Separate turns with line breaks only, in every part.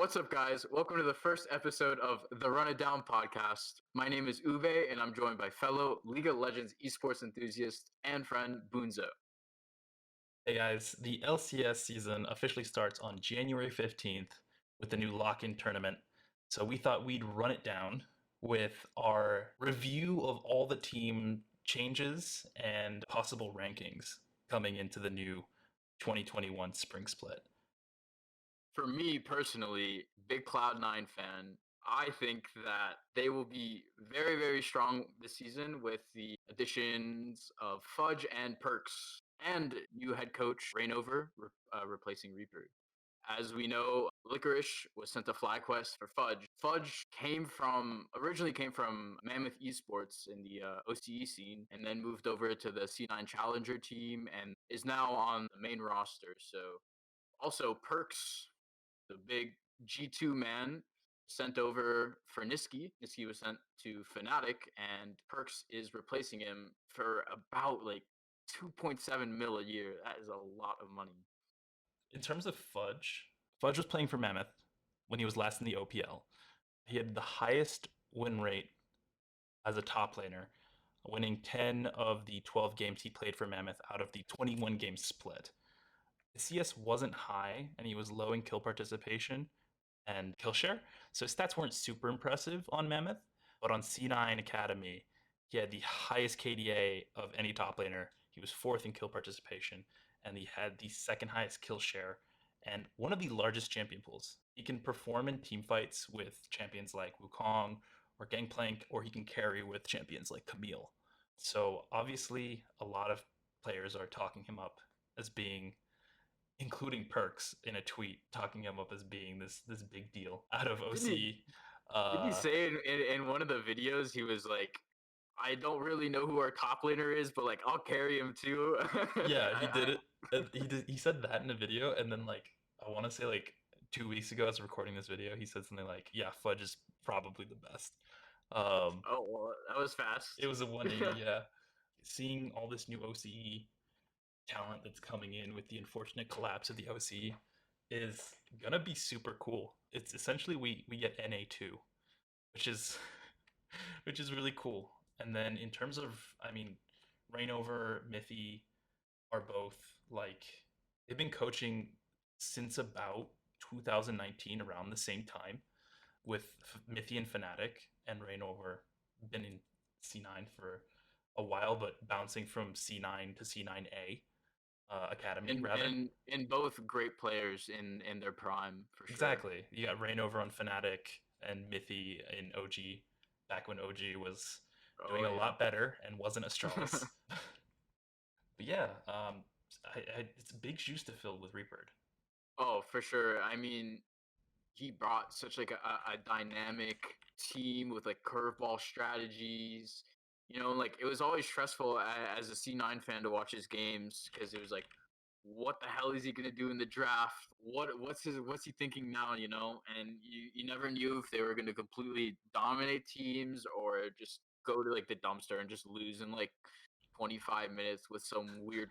What's up, guys? Welcome to the first episode of the Run It Down podcast. My name is Uwe, and I'm joined by fellow League of Legends esports enthusiast and friend Boonzo.
Hey guys, the LCS season officially starts on January 15th with the new lock-in tournament. So we thought we'd run it down with our review of all the team changes and possible rankings coming into the new 2021 spring split.
For me personally, big Cloud9 fan, I think that they will be very, very strong this season with the additions of Fudge and Perks and new head coach Rainover replacing Reaper. As we know, Licorice was sent to FlyQuest for Fudge. Fudge originally came from Mammoth Esports in the OCE scene, and then moved over to the C9 Challenger team, and is now on the main roster. So, also Perks, the big G2 man, sent over for Niski. Niski was sent to Fnatic, and Perks is replacing him for about like 2.7 mil a year. That is a lot of money.
In terms of Fudge, Fudge was playing for Mammoth when he was last in the OPL. He had the highest win rate as a top laner, winning 10 of the 12 games he played for Mammoth out of the 21 game split. His CS wasn't high, and he was low in kill participation and kill share, so his stats weren't super impressive on Mammoth. But on C9 Academy, he had the highest KDA of any top laner. He was fourth in kill participation, and he had the second highest kill share and one of the largest champion pools. He can perform in team fights with champions like Wukong or Gangplank, or he can carry with champions like Camille. So obviously, a lot of players are talking him up as being, including Perks in a tweet, talking him up as being this big deal out of
Didn't he
OC.
Did he
Uh,
say in one of the videos he was like, I don't really know who our top laner is, but like I'll carry him too.
yeah, he did it. He said that in a video, and then like I want to say like 2 weeks ago, I was recording this video. He said something like, "Yeah, Fudge is probably the best." Um,
Oh well, that was
it
fast.
was a 180. Yeah, seeing all this new OCE talent that's coming in with the unfortunate collapse of the OC is gonna be super cool. It's essentially we get NA2, which is which is really cool. And then in terms of, I mean, Rainover, Mithy are both like they've been coaching since about 2019 around the same time with Mithy and Fnatic, and Rainover been in C9 for a while, but bouncing from C9 to C9A Academy
and
rather.
and both great players in their prime for sure.
Exactly. You got Rainover on Fnatic and Mithy in OG back when OG was
Oh
doing a
yeah.
lot better and wasn't Astralis. But yeah, it's big shoes to fill with Reaper.
Oh, for sure. I mean, he brought such like a dynamic team with like curveball strategies. Like it was always stressful as a C9 fan to watch his games because it was like, what the hell is he gonna do in the draft? What's he thinking now? And you never knew if they were gonna completely dominate teams or just go to like the dumpster and just lose in like 25 minutes with some weird.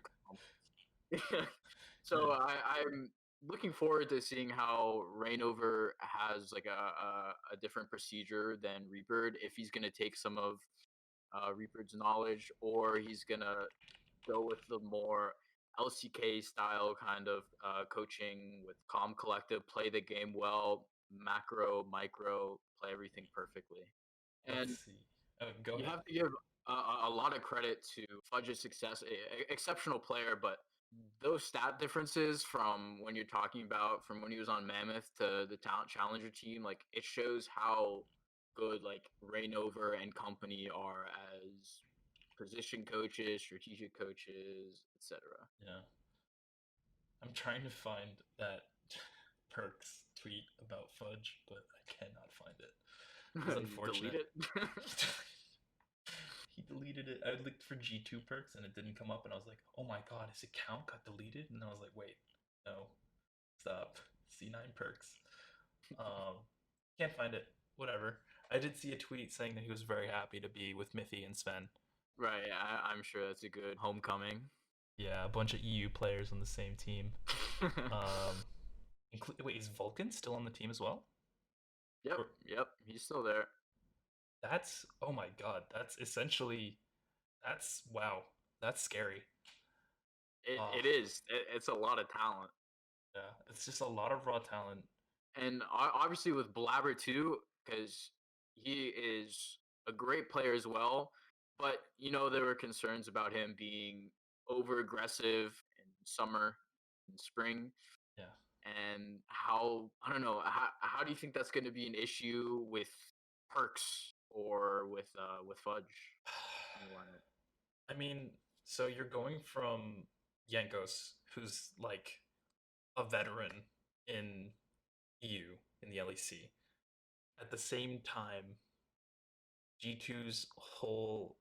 So
Yeah.
I'm looking forward to seeing how Rainover has like a different procedure than Reaper. If he's gonna take some of Reaper's knowledge, or he's gonna go with the more LCK style kind of coaching with calm, collective, play the game well, macro, micro, play everything perfectly.
Let's
And
see. Oh, go
you
ahead.
have to give a lot of credit to Fudge's success. Exceptional player, but those stat differences from when you're talking about from when he was on Mammoth to the talent challenger team, like it shows how good like Rainover and company are as position coaches, strategic coaches, etc.
Yeah. I'm trying to find that Perks tweet about Fudge, but I cannot find it. Which is
You delete
unfortunate.
it.
He deleted it. I looked for G2 Perks and it didn't come up, and I was like, oh my god, his account got deleted? And I was like, wait, no, stop. C9 Perks. Um, can't find it. Whatever. I did see a tweet saying that he was very happy to be with Mithy and Sven.
Right, I'm sure that's a good homecoming.
Yeah, a bunch of EU players on the same team. Um, Wait, is Vulcan still on the team as well?
Yep,
Or
yep, he's still there.
that's, oh my god, that's essentially, that's, wow, that's scary.
It
Oh,
is. It's a lot of talent.
yeah, it's just a lot of raw talent.
And obviously with Blabber too, because he is a great player as well. But there were concerns about him being over aggressive in summer and spring,
Yeah.
and how I don't know how do you think that's going to be an issue with Perks or with Fudge in the lineup?
I mean, so you're going from Yankos, who's like a veteran in EU in the LEC. At the same time, G2's whole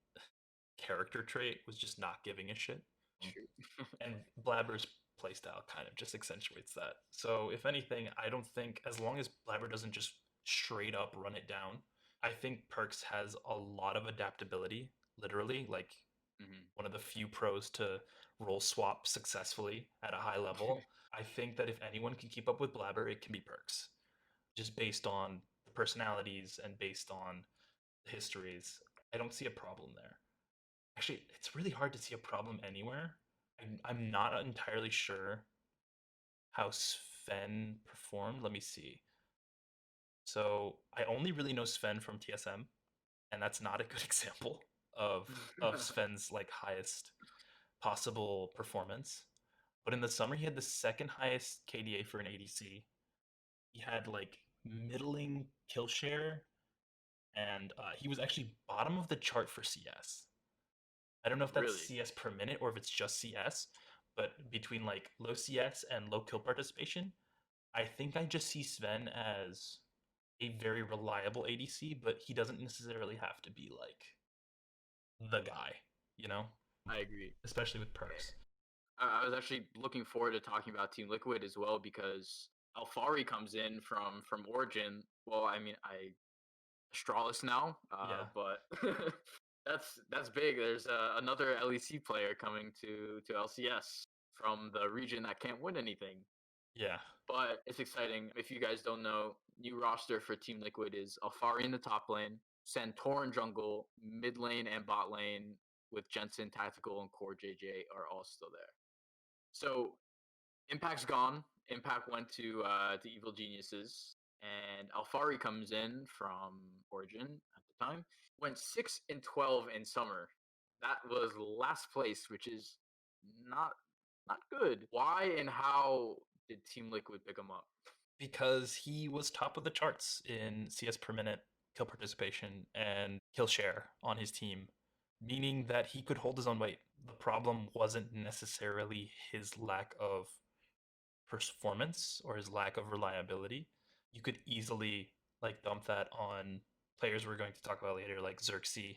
character trait was just not giving a shit.
Shoot.
And Blabber's playstyle kind of just accentuates that. So, if anything, I don't think, as long as Blabber doesn't just straight up run it down, I think Perks has a lot of adaptability, literally, like
Hmm.
one of the few pros to roll swap successfully at a high level. I think that if anyone can keep up with Blabber, it can be Perks, just based on the personalities and based on the histories. I don't see a problem there. Actually, it's really hard to see a problem anywhere. I'm not entirely sure how Sven performed. Let me see. So I only really know Sven from TSM, and that's not a good example of Sven's like highest possible performance. But in the summer, he had the second highest KDA for an ADC. He had like middling kill share, and he was actually bottom of the chart for CS. I don't know if that's
Really,
CS per minute or if it's just CS, but between like low CS and low kill participation, I think I just see Sven as a very reliable ADC, but he doesn't necessarily have to be like the guy, you know?
I agree.
Especially with perks.
I was actually looking forward to talking about Team Liquid as well because Alfari comes in from Origin. Well, I mean, I Astralis now,
Yeah,
but that's big. There's another LEC player coming to LCS from the region that can't win anything.
yeah,
But it's exciting. If you guys don't know, new roster for Team Liquid is Alfari in the top lane, Santorin jungle, mid lane, and bot lane with Jensen, Tactical, and Core JJ are all still there. So Impact's gone. Impact went to Evil Geniuses, and Alfari comes in from Origin at the time. Went 6-12 in summer. That was last place, which is not not good. Why and how did Team Liquid pick him up?
because he was top of the charts in CS per minute, kill participation, and kill share on his team, meaning that he could hold his own weight. The problem wasn't necessarily his lack of performance or his lack of reliability. You could easily like dump that on players we're going to talk about later, like Xerxes,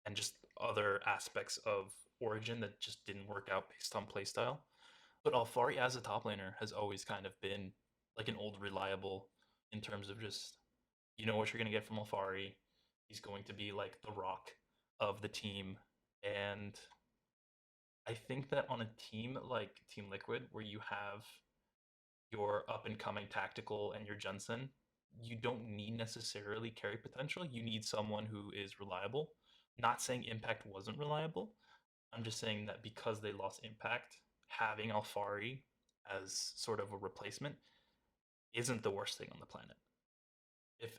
and just other aspects of Origin that just didn't work out based on playstyle. But Alfari as a top laner has always kind of been like an old reliable in terms of just you know what you're going to get from Alfari. He's going to be like the rock of the team. And I think that on a team like Team Liquid, where you have your up and coming tactical and your Jensen, you don't need necessarily carry potential. You need someone who is reliable. Not saying Impact wasn't reliable. I'm just saying that because they lost Impact, having Alfari as sort of a replacement isn't the worst thing on the planet.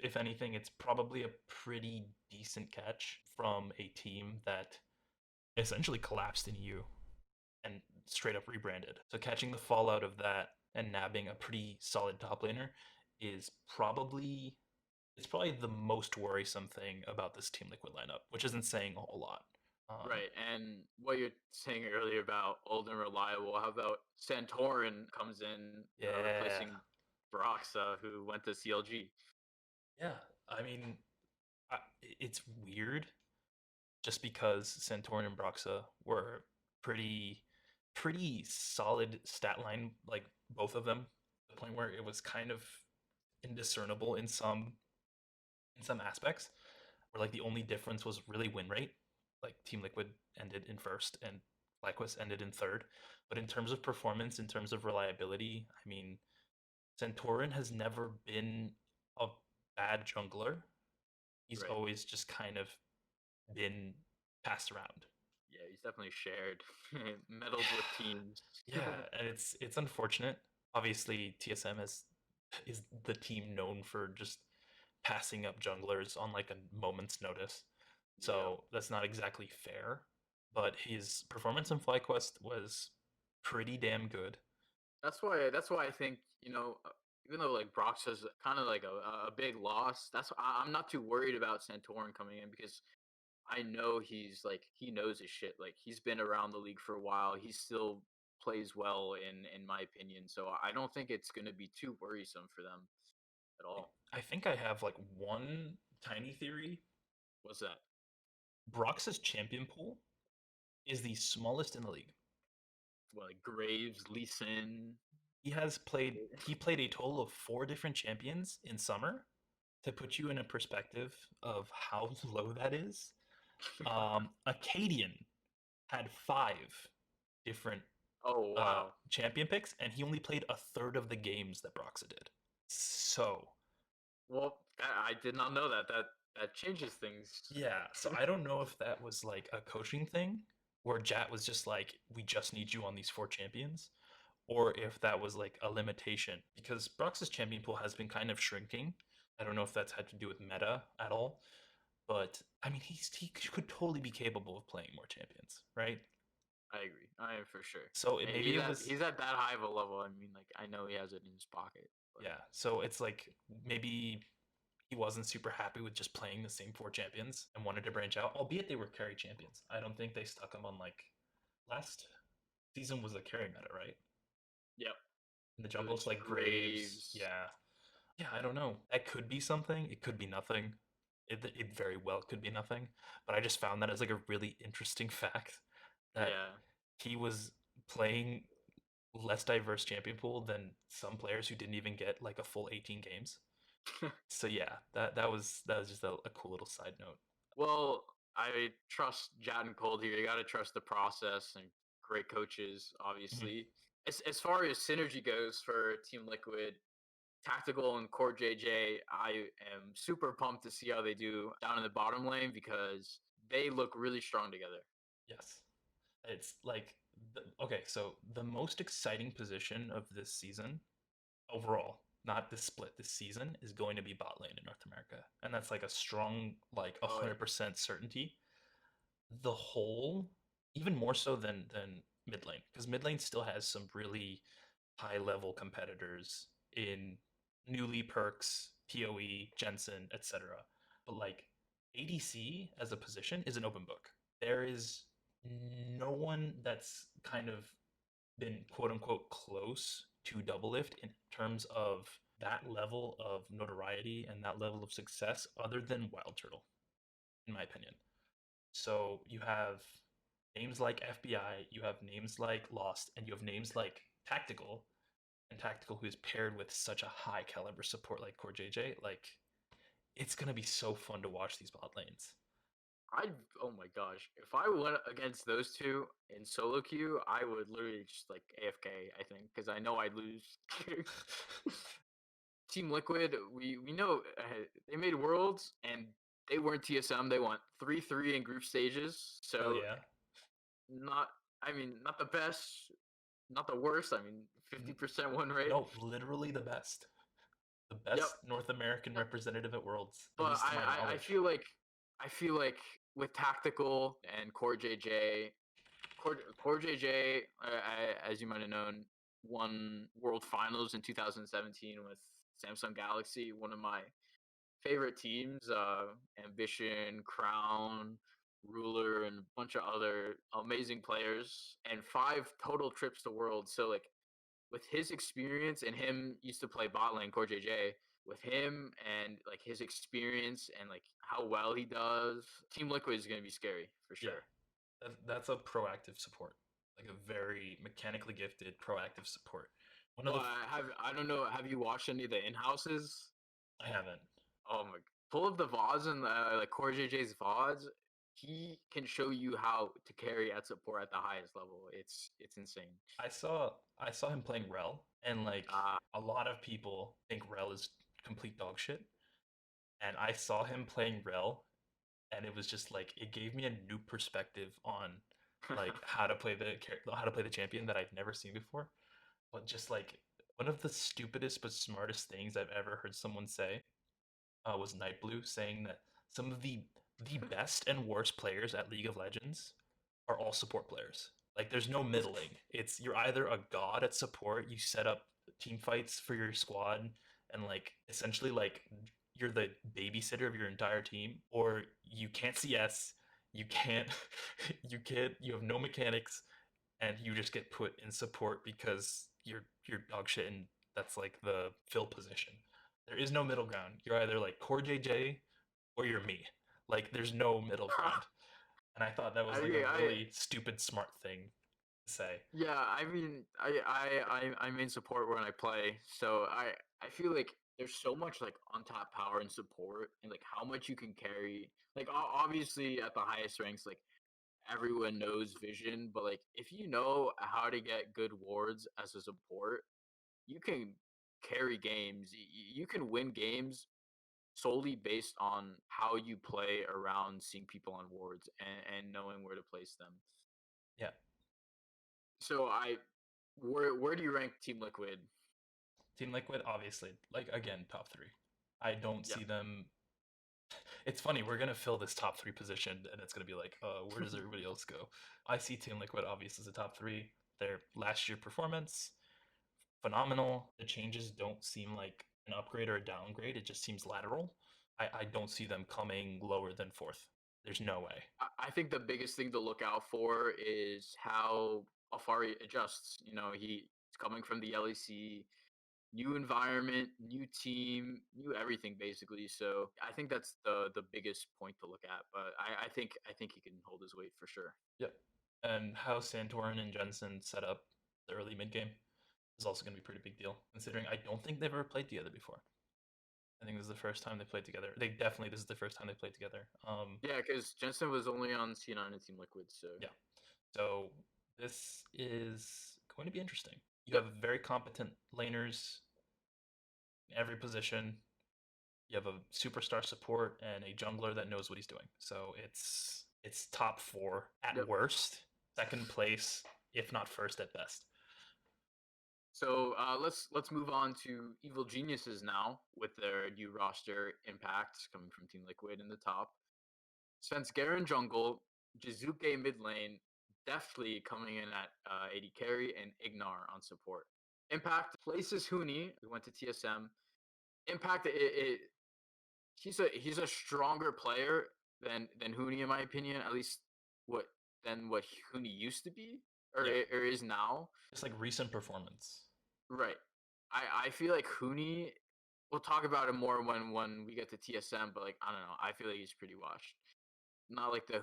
If anything, it's probably a pretty decent catch from a team that essentially collapsed in EU and straight up rebranded. So catching the fallout of that and nabbing a pretty solid top laner is probably it's probably the most worrisome thing about this Team Liquid lineup, which isn't saying a whole lot.
Right, and what you're saying earlier about old and reliable, how about Santorin comes in
Yeah,
replacing Broxa, who went to CLG?
yeah. I mean, it's weird just because Santorin and Broxa were pretty, pretty solid stat line, like both of them. To the point where it was kind of indiscernible in some aspects, where like the only difference was really win rate. Like Team Liquid ended in first and FlyQuest ended in third. But in terms of performance, in terms of reliability, I mean, Santorin has never been a bad jungler. He's
Right.
always just kind of been passed around.
Yeah, he's definitely shared, meddled with teams.
Yeah, and it's unfortunate. Obviously, TSM is the team known for just passing up junglers on like a moment's notice.
Yeah.
So that's not exactly fair. But his performance in FlyQuest was pretty damn good.
That's why I think, even though like Brox has kind of like a big loss, I'm not too worried about Santorin coming in because I know he knows his shit. Like he's been around the league for a while. He still plays well in my opinion. So I don't think it's gonna be too worrisome for them at all.
I think I have like one tiny theory.
What's that?
Brox's champion pool is the smallest in the league.
What, like Graves, Lee Sin?
He played a total of 4 different champions in summer. To put you in a perspective of how low that is, Acadian had 5 different
Oh wow.
champion picks, and he only played a third of the games that Broxa did. So
Well, I did not know that. That changes things.
yeah, so I don't know if that was like a coaching thing where Jat was just like, we just need you on these 4 champions, or if that was like a limitation because Brox's champion pool has been kind of shrinking. I don't know if that's had to do with meta at all, but I mean, he could totally be capable of playing more champions, right?
I agree. I am for sure.
So
And
maybe it was,
he's at that high of a level. I mean, like I know he has it in his pocket, but
yeah. So it's like maybe he wasn't super happy with just playing the same 4 champions and wanted to branch out, albeit they were carry champions. I don't think they stuck him on like last season was a carry meta, right?
yep.
In the
It
jungle,
was
it's like Graves.
Graves.
Yeah. Yeah, I don't know. That could be something. It could be nothing. It very well could be nothing. But I just found that as like a really interesting fact that
Yeah.
he was playing less diverse champion pool than some players who didn't even get like a full 18 games. So yeah, that was just a cool little side note.
Well, I trust Jad and Cold here. You got to trust the process and great coaches,
Mhm.
obviously. As far as synergy goes for Team Liquid, Tactical and Core JJ, I am super pumped to see how they do down in the bottom lane because they look really strong together.
Yes. It's like okay, so the most exciting position of this season overall, not this split, this season is going to be bot lane in North America. And that's like a strong, like
Oh yeah.
100% certainty. The whole, even more so than mid lane, because mid lane still has some really high level competitors in Newly, Perks, PoE, Jensen, etc. But like ADC as a position is an open book. There is no one that's kind of been quote unquote close to Doublelift in terms of that level of notoriety and that level of success other than Wild Turtle, in my opinion. So you have names like FBI, you have names like Lost, and you have names like Tactical, and Tactical who is paired with such a high caliber support like Core JJ. Like it's gonna be so fun to watch these bot lanes.
I Oh my gosh, if I went against those two in solo queue, I would literally just like AFK. I think because I know I'd lose. Team Liquid, we know they made Worlds and they weren't TSM. They went 3-3 in group stages.
Hell
So
yeah.
not, I mean, not the best, not the worst. I mean, 50% win rate.
No, literally the best. The
Yep.
best North American
Yep.
representative at Worlds, at
But
least to my
I
knowledge.
feel like with Tactical and Core JJ, Core JJ, as you might have known, won World Finals in 2017 with Samsung Galaxy, one of my favorite teams. Ambition, Crown, Ruler, and a bunch of other amazing players, and 5 total trips to Worlds. So like with his experience and him used to play bot lane, Core JJ. With him and like his experience and like how well he does, Team Liquid is going to be scary for
Yeah,
sure.
that's a proactive support, like a very mechanically gifted proactive support. One of
Well,
the
I don't know. Have you watched any of the in houses?
I haven't.
Oh my! Pull up the VODs and like Core JJ's VODs. he can show you how to carry at support at the highest level. It's insane.
I saw him playing Rel, and like
Uh,
a lot of people think Rel is complete dog shit. And I saw him playing Rel, and it was just like it gave me a new perspective on like how to play the champion that I've never seen before. But just like one of the stupidest but smartest things I've ever heard someone say was Night Blue saying that some of the best and worst players at League of Legends are all support players. Like there's no middling. It's you're either a god at support, you set up team fights for your squad and like essentially like you're the babysitter of your entire team, or you can't CS, you can't you have no mechanics and you just get put in support because you're dog shit and that's like the fill position. There is no middle ground. You're either like Core JJ or you're me. Like there's no middle ground. And I thought that
I
was like
agree.
a really stupid smart thing to say.
Yeah, I mean, I main support when I play, so I feel like there's so much like untapped power and support, and like how much you can carry. Like obviously at the highest ranks, like everyone knows vision, but like if you know how to get good wards as a support, you can carry games. You can win games solely based on how you play around seeing people on wards and knowing where to place them.
Yeah.
So where do you rank Team Liquid?
Team Liquid, obviously, like again, top three. I don't
Yeah.
see them. It's funny, we're gonna fill this top three position, and it's gonna be like, where does everybody else go? I see Team Liquid obviously as a top three. Their last year performance, phenomenal. The changes don't seem like an upgrade or a downgrade. It just seems lateral. I don't see them coming lower than fourth. There's no way.
I think the biggest thing to look out for is how Afari adjusts. You know, he's coming from the LEC, new environment, new team, new everything basically. So I think that's the biggest point to look at. But I think he can hold his weight for sure.
Yep. And how Santorin and Jensen set up the early mid game is also going to be a pretty big deal, considering I don't think they've ever played together before. I think this is the first time they played together. This is the first time they played together.
Yeah, because Jensen was only on C9 and Team Liquid, so
Yeah. So this is going to be interesting. You
yep.
have very competent laners in every position. You have a superstar support and a jungler that knows what he's doing. So it's top four at
Yep.
worst, second place, if not first at best.
So let's move on to Evil Geniuses now with their new roster Impact coming from Team Liquid in the top. Svenskeren jungle, Jizuke mid lane, deftly coming in at AD carry, and Ignar on support. Impact places Huni, who went to TSM. Impact he's a stronger player than Huni in my opinion, at least what than what Huni used to be
Yeah.
or is now.
Just like recent performance.
Right. I feel like Huni. We'll talk about it more when we get to TSM, but like I don't know. I feel like he's pretty washed. Not like the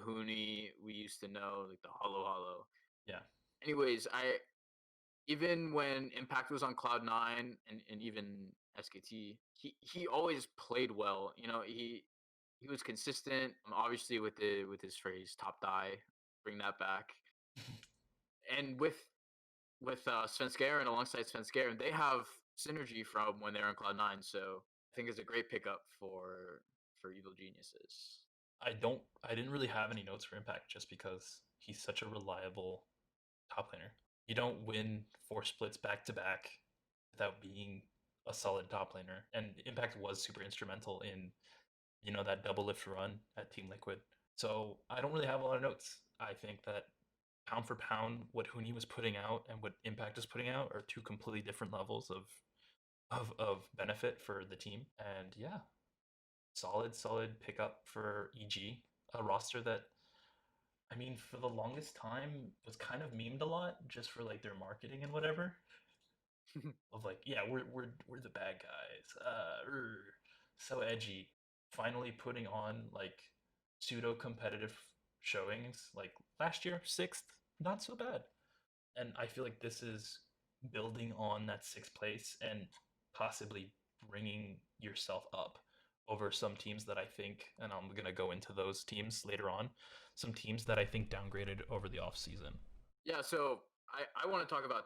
Huni we used to know, like the Hollow Hollow.
Yeah.
Anyways, I even when Impact was on Cloud Nine and even SKT, he always played well. You know, he was consistent. Obviously with his phrase "top die," bring that back. And with Svenskeren alongside Svenskeren, they have synergy from when they're on Cloud Nine. So I think it's a great pickup for Evil Geniuses.
I didn't really have any notes for Impact just because he's such a reliable top laner. You don't win four splits back to back without being a solid top laner. And Impact was super instrumental in, that double lift run at Team Liquid. So I don't really have a lot of notes. I think that pound for pound, what Huni was putting out and what Impact is putting out are two completely different levels of benefit for the team. And yeah, solid pickup for EG, a roster that I mean, for the longest time was kind of memed a lot just for like their marketing and whatever. Of like, yeah, we're the bad guys. So edgy. Finally putting on like pseudo competitive showings like last year, sixth, not so bad. And I feel like this is building on that sixth place and possibly bringing yourself up over some teams that I think, and I'm gonna go into those teams later on, some teams that I think downgraded over the offseason.
Yeah, so I want to talk about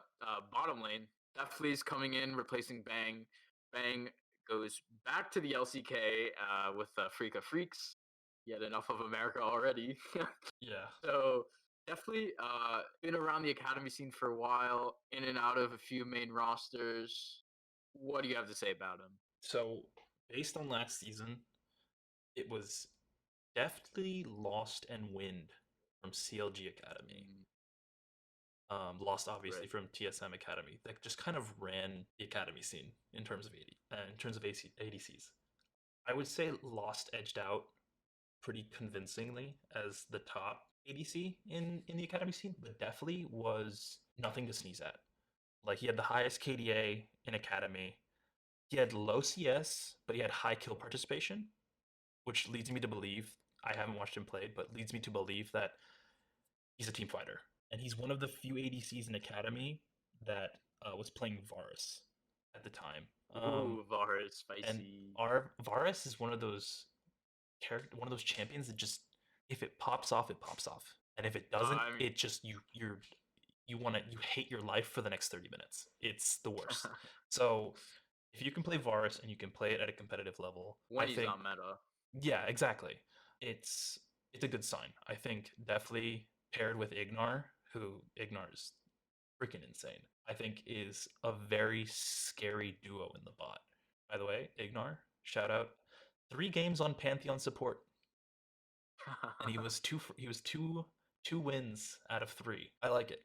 bottom lane. Definitely's coming in, replacing Bang. Bang goes back to the LCK with Freak of Freaks. He had enough of America already.
Yeah.
So definitely been around the academy scene for a while, in and out of a few main rosters. What do you have to say about him?
So based on last season, it was definitely lost and wind from CLG Academy.
Mm,
Lost obviously
right.
from TSM Academy. That just kind of ran the academy scene in terms of in terms of ADCs. I would say Lost edged out pretty convincingly as the top ADC in the academy scene, but definitely was nothing to sneeze at. Like he had the highest KDA in academy. He had low CS, but he had high kill participation, which leads me to believe I haven't watched him play, but leads me to believe that he's a team fighter, and he's one of the few ADCs in academy that was playing Varus at the time.
Ooh, Var is
And
spicy.
our Varus is one of those champions that just if it pops off, it pops off, and if it doesn't,
I mean,
it just you hate your life for the next 30 minutes. It's the worst. So if you can play Varus and you can play it at a competitive level, I
when he's
think
on meta.
yeah, exactly. It's it's a good sign. I think definitely paired with Ignar, who Ignar is freaking insane. I think is a very scary duo in the bot. By the way, Ignar, shout out. 3 games on Pantheon support, and he was two wins out of 3. I like it.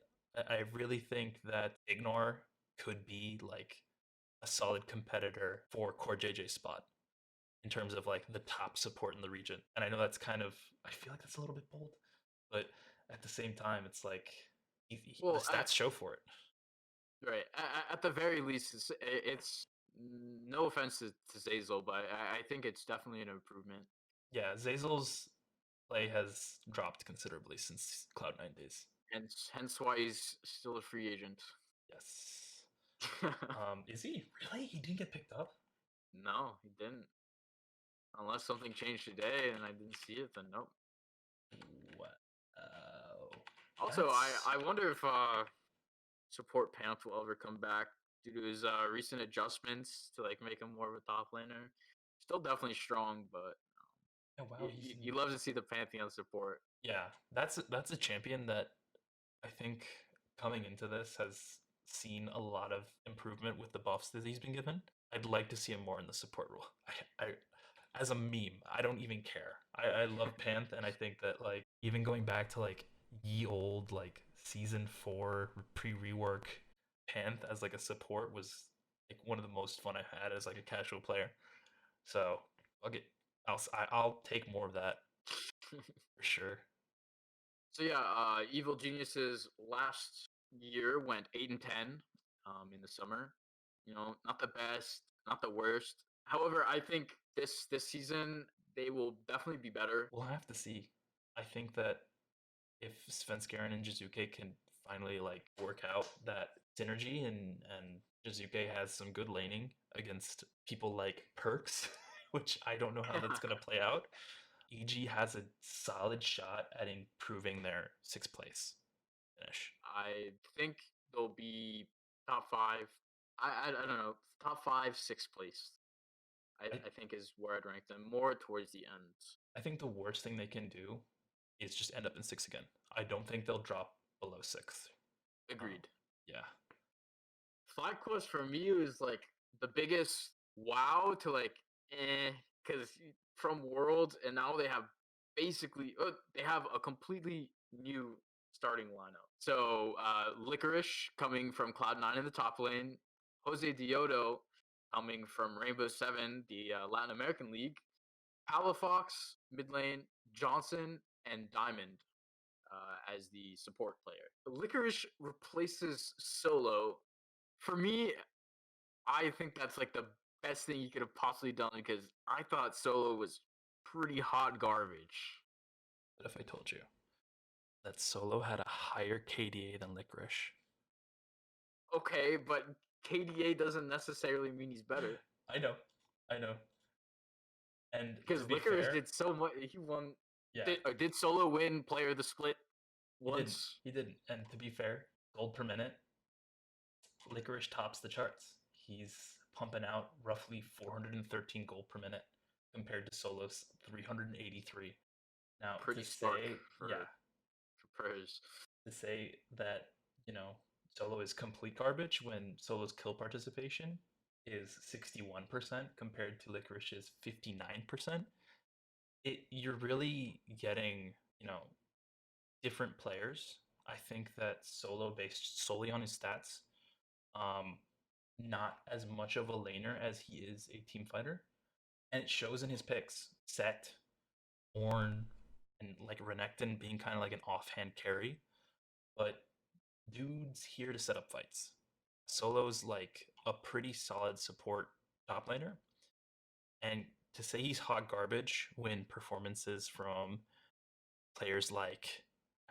I really think that Ignar could be like a solid competitor for Core JJ spot in terms of like the top support in the region. And I know that's kind of I feel like that's a little bit bold, but at the same time, it's like the
Well,
stats show for it.
right. At the very least, it's no offense to Zazel, but I think it's definitely an improvement.
Yeah, Zazel's play has dropped considerably since Cloud9 days.
Hence why he's still a free agent.
Yes. Is he really? He didn't get picked up.
No, he didn't. Unless something changed today and I didn't see it, then nope.
What?
Also,
That's
I wonder if support Pant will ever come back due to his recent adjustments to like make him more of a top laner. Still definitely strong, but
oh wow. He's
you love to see the Pantheon support.
yeah. That's a champion that I think coming into this has seen a lot of improvement with the buffs that he's been given. I'd like to see him more in the support role. As a meme, I don't even care. I love Panth, and I think that like even going back to like ye old like season 4 pre-rework, Panth as like a support was like one of the most fun I've had as like a casual player. So I'll get I'll take more of that for sure.
So yeah, Evil Geniuses last year went 8-10 in the summer. You know, not the best, not the worst. However, I think this season they will definitely be better.
We'll have to see. I think that if Svenskeren and Jizuke can finally like work out that synergy and Jizuke has some good laning against people like Perks, which I don't know how that's gonna play out. EG has a solid shot at improving their 6th place finish.
I think they'll be top five. I don't know, top five, sixth place.
I,
I think is where I'd rank them more towards the end.
I think the worst thing they can do is just end up in 6 again. I don't think they'll drop below 6th. Um,
Agreed.
yeah.
FlyQuest for me was like the biggest wow to like because from Worlds and now they have basically they have a completely new starting lineup. So Licorice coming from Cloud9 in the top lane, Jose Diodo coming from Rainbow Seven, the Latin American League, Palafox mid lane, Johnson and Diamond as the support player. Licorice replaces Solo. For me, I think that's like the best thing you could have possibly done because I thought Solo was pretty hot garbage.
But if I told you that Solo had a higher KDA than Licorice,
Okay, but KDA doesn't necessarily mean he's better.
I know, I know. And to
Because
be
Licorice
fair,
did so much. He won.
yeah,
Did Solo win Player of the Split
he didn't.
once?
He didn't. And to be fair, gold per minute, Licorice tops the charts. He's pumping out roughly 413 gold per minute compared to Solo's 383. Now,
Pretty
to
stark
say, yeah,
for pros.
to say that, you know, Solo is complete garbage when Solo's kill participation is 61% compared to Licorice's 59%, you're really getting, you know, different players. I think that Solo, based solely on his stats, um, not as much of a laner as he is a team fighter, and it shows in his picks. Set, Ornn, and like Renekton being kind of like an offhand carry, but dude's here to set up fights. Solo's like a pretty solid support top laner, and to say he's hot garbage when performances from players like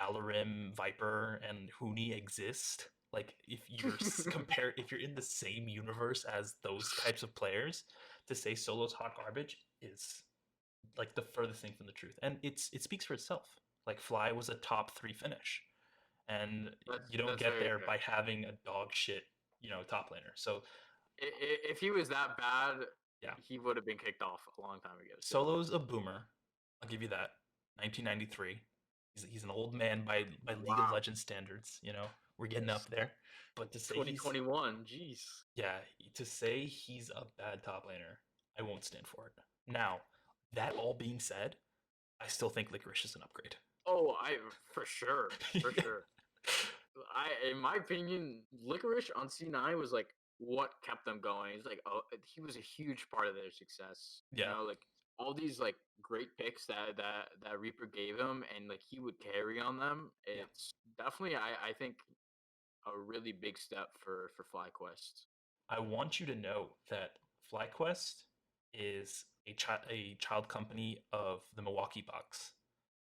Alarim, Viper, and Huni exist. Like if you're if you're in the same universe as those types of players, to say Solo's hot garbage is like the furthest thing from the truth. And it speaks for itself. Like Fly was a top 3 finish. And you don't
That's
get
very
there
fair.
by having a dog shit, top laner. So
If he was that bad,
yeah.
he would have been kicked off a long time ago too.
Solo's a boomer. I'll give you that. 1993. He's an old man by League of
Wow,
Legends standards. We're getting up there. But to say he's
2021. Jeez.
yeah, to say he's a bad top laner, I won't stand for it. Now, that all being said, I still think Licorice is an upgrade.
Oh, I for sure, for
Yeah.
sure. In my opinion, Licorice on C9 was like what kept them going. It's like, oh, he was a huge part of their success.
Yeah.
Like all these like great picks that Reaper gave him, and like he would carry on them.
Yeah.
It's definitely, I think, a really big step for FlyQuest.
I want you to know that FlyQuest is a child company of the Milwaukee Bucks.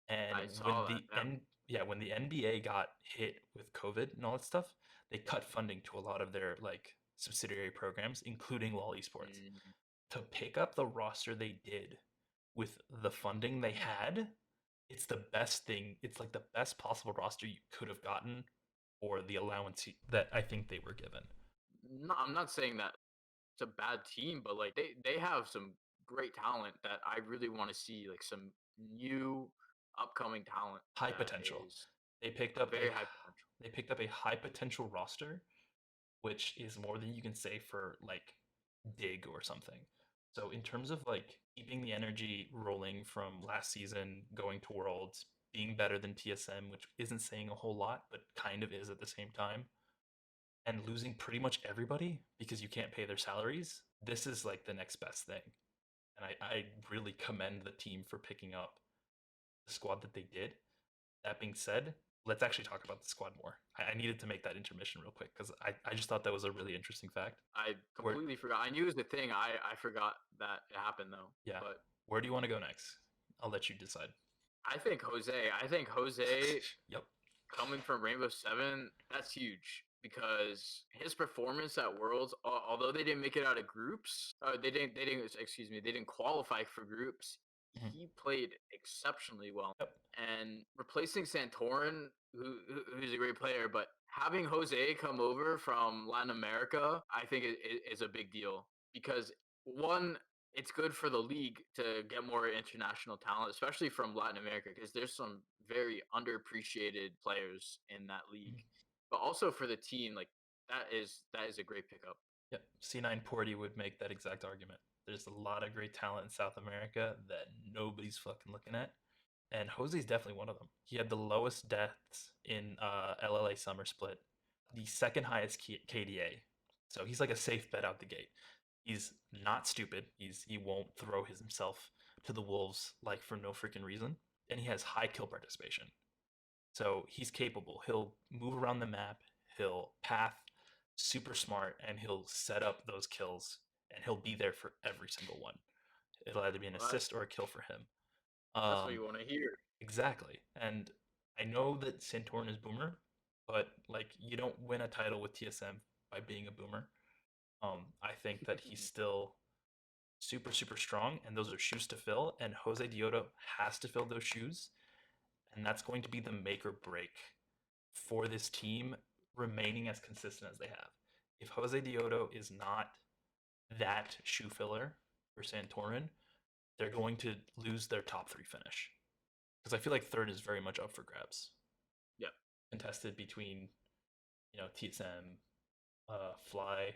And
I saw that. Yeah.
when the NBA got hit with COVID and all that stuff, they cut funding to a lot of their like subsidiary programs, including LoL esports.
Mm,
To pick up the roster they did with the funding they had, it's the best thing. It's like the best possible roster you could have gotten for the allowance that I think they were given.
no, I'm not saying that it's a bad team, but like they have some great talent that I really want to see, like some new upcoming talent
High
that
potential.
is
They picked
a
up
very high potential.
a high potential roster, which is more than you can say for like Dig or something. So in terms of like keeping the energy rolling from last season, going to Worlds, being better than TSM, which isn't saying a whole lot, but kind of is at the same time, and losing pretty much everybody because you can't pay their salaries, this is like the next best thing. And I really commend the team for picking up the squad that they did. That being said, let's actually talk about the squad more. I needed to make that intermission real quick because I just thought that was a really interesting fact.
I
Where
completely forgot. I knew it was a thing. I forgot that it happened though.
yeah,
But
where do you want to go next? I'll let you decide.
I think Jose. I think Jose
Yep.
coming from Rainbow Seven, that's huge because his performance at Worlds, although they didn't make it out of groups, excuse me, they didn't qualify for groups.
Mhm.
He played exceptionally well,
Yep.
and replacing Santorin, who's a great player, but having Jose come over from Latin America, I think is a big deal because one, it's good for the league to get more international talent, especially from Latin America, because there's some very underappreciated players in that league.
Mhm.
But also for the team, like that is a great pickup.
Yep. C9 Porty would make that exact argument. There's a lot of great talent in South America that nobody's fucking looking at. And Jose's definitely one of them. He had the lowest deaths in LLA Summer Split, the second highest KDA. So he's like a safe bet out the gate. He's not stupid. He won't throw himself to the wolves like for no freaking reason. And he has high kill participation. So he's capable. He'll move around the map. He'll path super smart, and he'll set up those kills. And he'll be there for every single one. It'll either be an
Well,
assist or a kill for him.
that's what you want to hear.
Exactly. And I know that Santorin is boomer, but like you don't win a title with TSM by being a boomer. I think that he's still super, super strong, and those are shoes to fill. And Jose Dioto has to fill those shoes, and that's going to be the make or break for this team remaining as consistent as they have. If Jose Dioto is not that shoe filler for Santorin, they're going to lose their top three finish. Because I feel like third is very much up for grabs.
Yeah.
Contested between, TSM, Fly,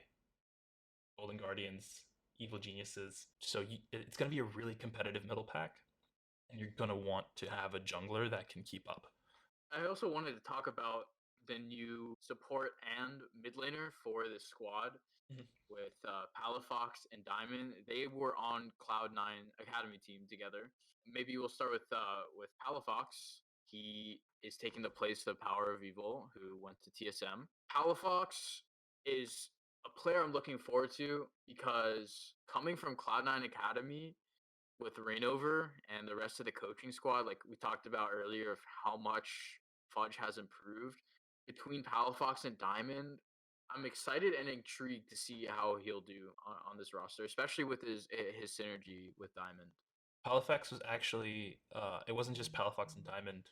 Golden Guardians, Evil Geniuses. So it's going to be a really competitive middle pack, and you're going to want to have a jungler that can keep up.
I also wanted to talk about the new support and mid laner for this squad with Palafox and Diamond. They were on Cloud9 Academy team together. Maybe we'll start with Palafox. He is taking the place of Power of Evil, who went to TSM. Palafox is a player I'm looking forward to because coming from Cloud9 Academy with Rainover and the rest of the coaching squad, like we talked about earlier, of how much Fudge has improved between Palafox and Diamond. I'm excited and intrigued to see how he'll do on this roster, especially with his synergy with Diamond.
Palafox was actually, it wasn't just Palafox and Diamond.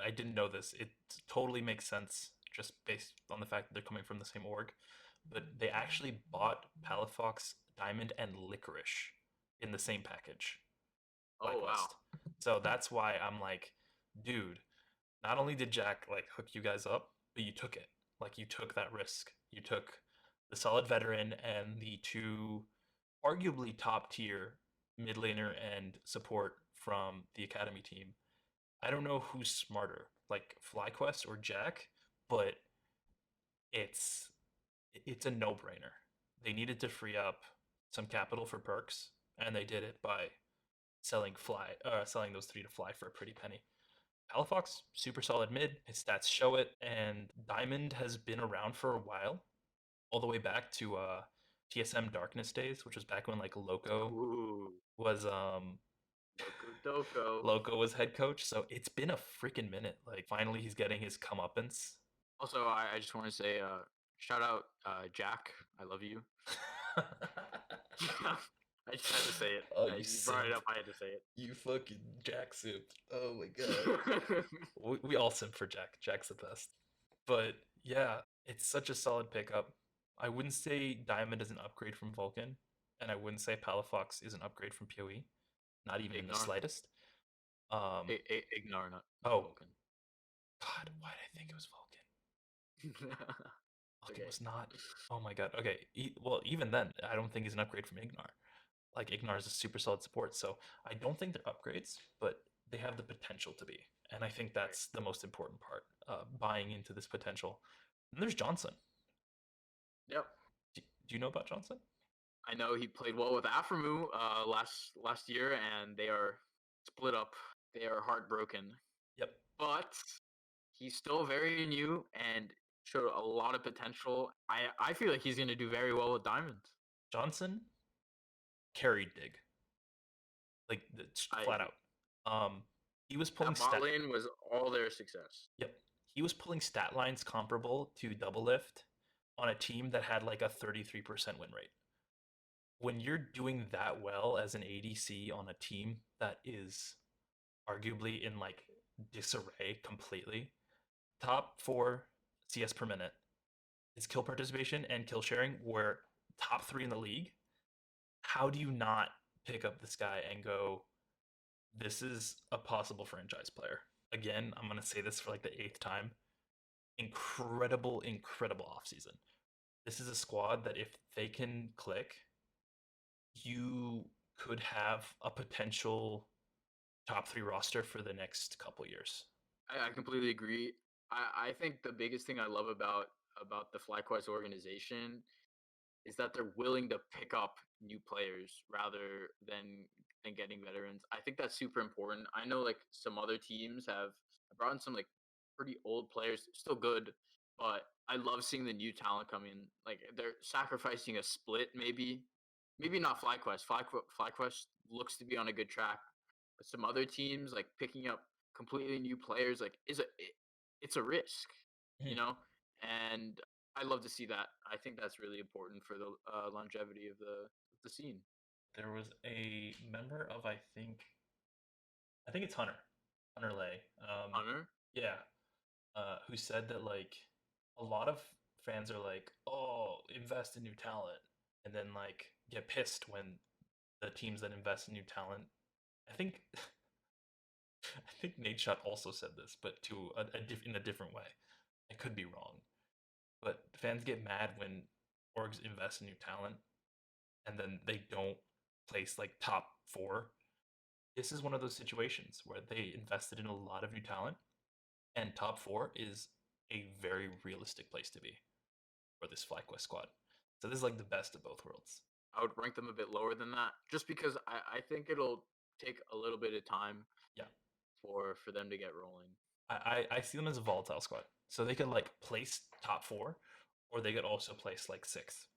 I didn't know this. It totally makes sense just based on the fact that they're coming from the same org. But they actually bought Palafox, Diamond, and Licorice in the same package.
Oh wow!
FlyQuest. So that's why I'm like, dude, not only did Jack like hook you guys up, but you took it. Like you took that risk. You took the solid veteran and the two arguably top tier mid laner and support from the academy team. I don't know who's smarter, like FlyQuest or Jack, but it's it's a no-brainer. They needed to free up some capital for perks, and they did it by selling those three to Fly for a pretty penny. Palafox, super solid mid. His stats show it, and Diamond has been around for a while, all the way back to TSM Darkness days, which was back when like
Ooh,
was
Loco Doco.
Loco was head coach. So it's been a freaking minute. Like finally he's getting his comeuppance.
Also, I just want to say, shout out Jack. I love you. I just had to say it.
Oh, you
You brought it
simp.
up. I had to say it.
You fucking Jack simp. Oh my god. We all simp for Jack. Jack's the best. But yeah, it's such a solid pickup. I wouldn't say Diamond is an upgrade from Vulcan, and I wouldn't say Palafox is an upgrade from PoE, not even in the
Ignore,
slightest. Um,
ignore, not
oh
Vulcan.
God, why did I think it was Vulcan? Vulcan
Okay.
was not. Oh my god. Okay. Well, even then, I don't think he's an upgrade from Ignar. Like Ignar is a super solid support, so I don't think they're upgrades, but they have the potential to be, and I think
Right.
that's the most important part. Buying into this potential. And there's Johnson.
Yep.
Do you know about Johnson?
I know he played well with Aframu last year, and they are split up. They are heartbroken,
Yep.
but he's still very new and showed a lot of potential. I feel like he's going to do very well with Diamond.
Johnson carried Dig, like
I
flat
agree.
out. He was pulling
That bot
stat.
lane was all their success.
Yep. He was pulling stat lines comparable to Double Lift on a team that had like a 33% win rate. When you're doing that well as an ADC on a team that is arguably in like disarray completely, top four CS per minute, his kill participation and kill sharing were top three in the league. How do you not pick up this guy and go, this is a possible franchise player? Again, I'm going to say this for like the eighth time. Incredible, incredible offseason. This is a squad that if they can click, you could have a potential top three roster for the next couple years.
I completely agree. I think the biggest thing I love about the FlyQuest organization is that they're willing to pick up new players rather than getting veterans. I think that's super important. I know like some other teams have brought in some like pretty old players, still good, but I love seeing the new talent come in. Like they're sacrificing a split, maybe not FlyQuest. FlyQuest looks to be on a good track, but some other teams like picking up completely new players like it's a risk, you
Hmm.
know, and I love to see that. I think that's really important for the longevity of the scene.
there was a member of I think it's Hunter Lay.
Hunter.
Yeah, who said that like a lot of fans are like, "Oh, invest in new talent," and then like get pissed when the teams that invest in new talent. I think I think Nate Shot also said this, but to in a different way. I could be wrong, but fans get mad when orgs invest in new talent and then they don't place like top four. This is one of those situations where they invested in a lot of new talent, and top four is a very realistic place to be for this FlyQuest squad. So this is like the best of both worlds.
I would rank them a bit lower than that, just because I think it'll take a little bit of time
Yeah,
for them to get rolling.
I see them as a volatile squad, so they could like place top four, or they could also place like sixth.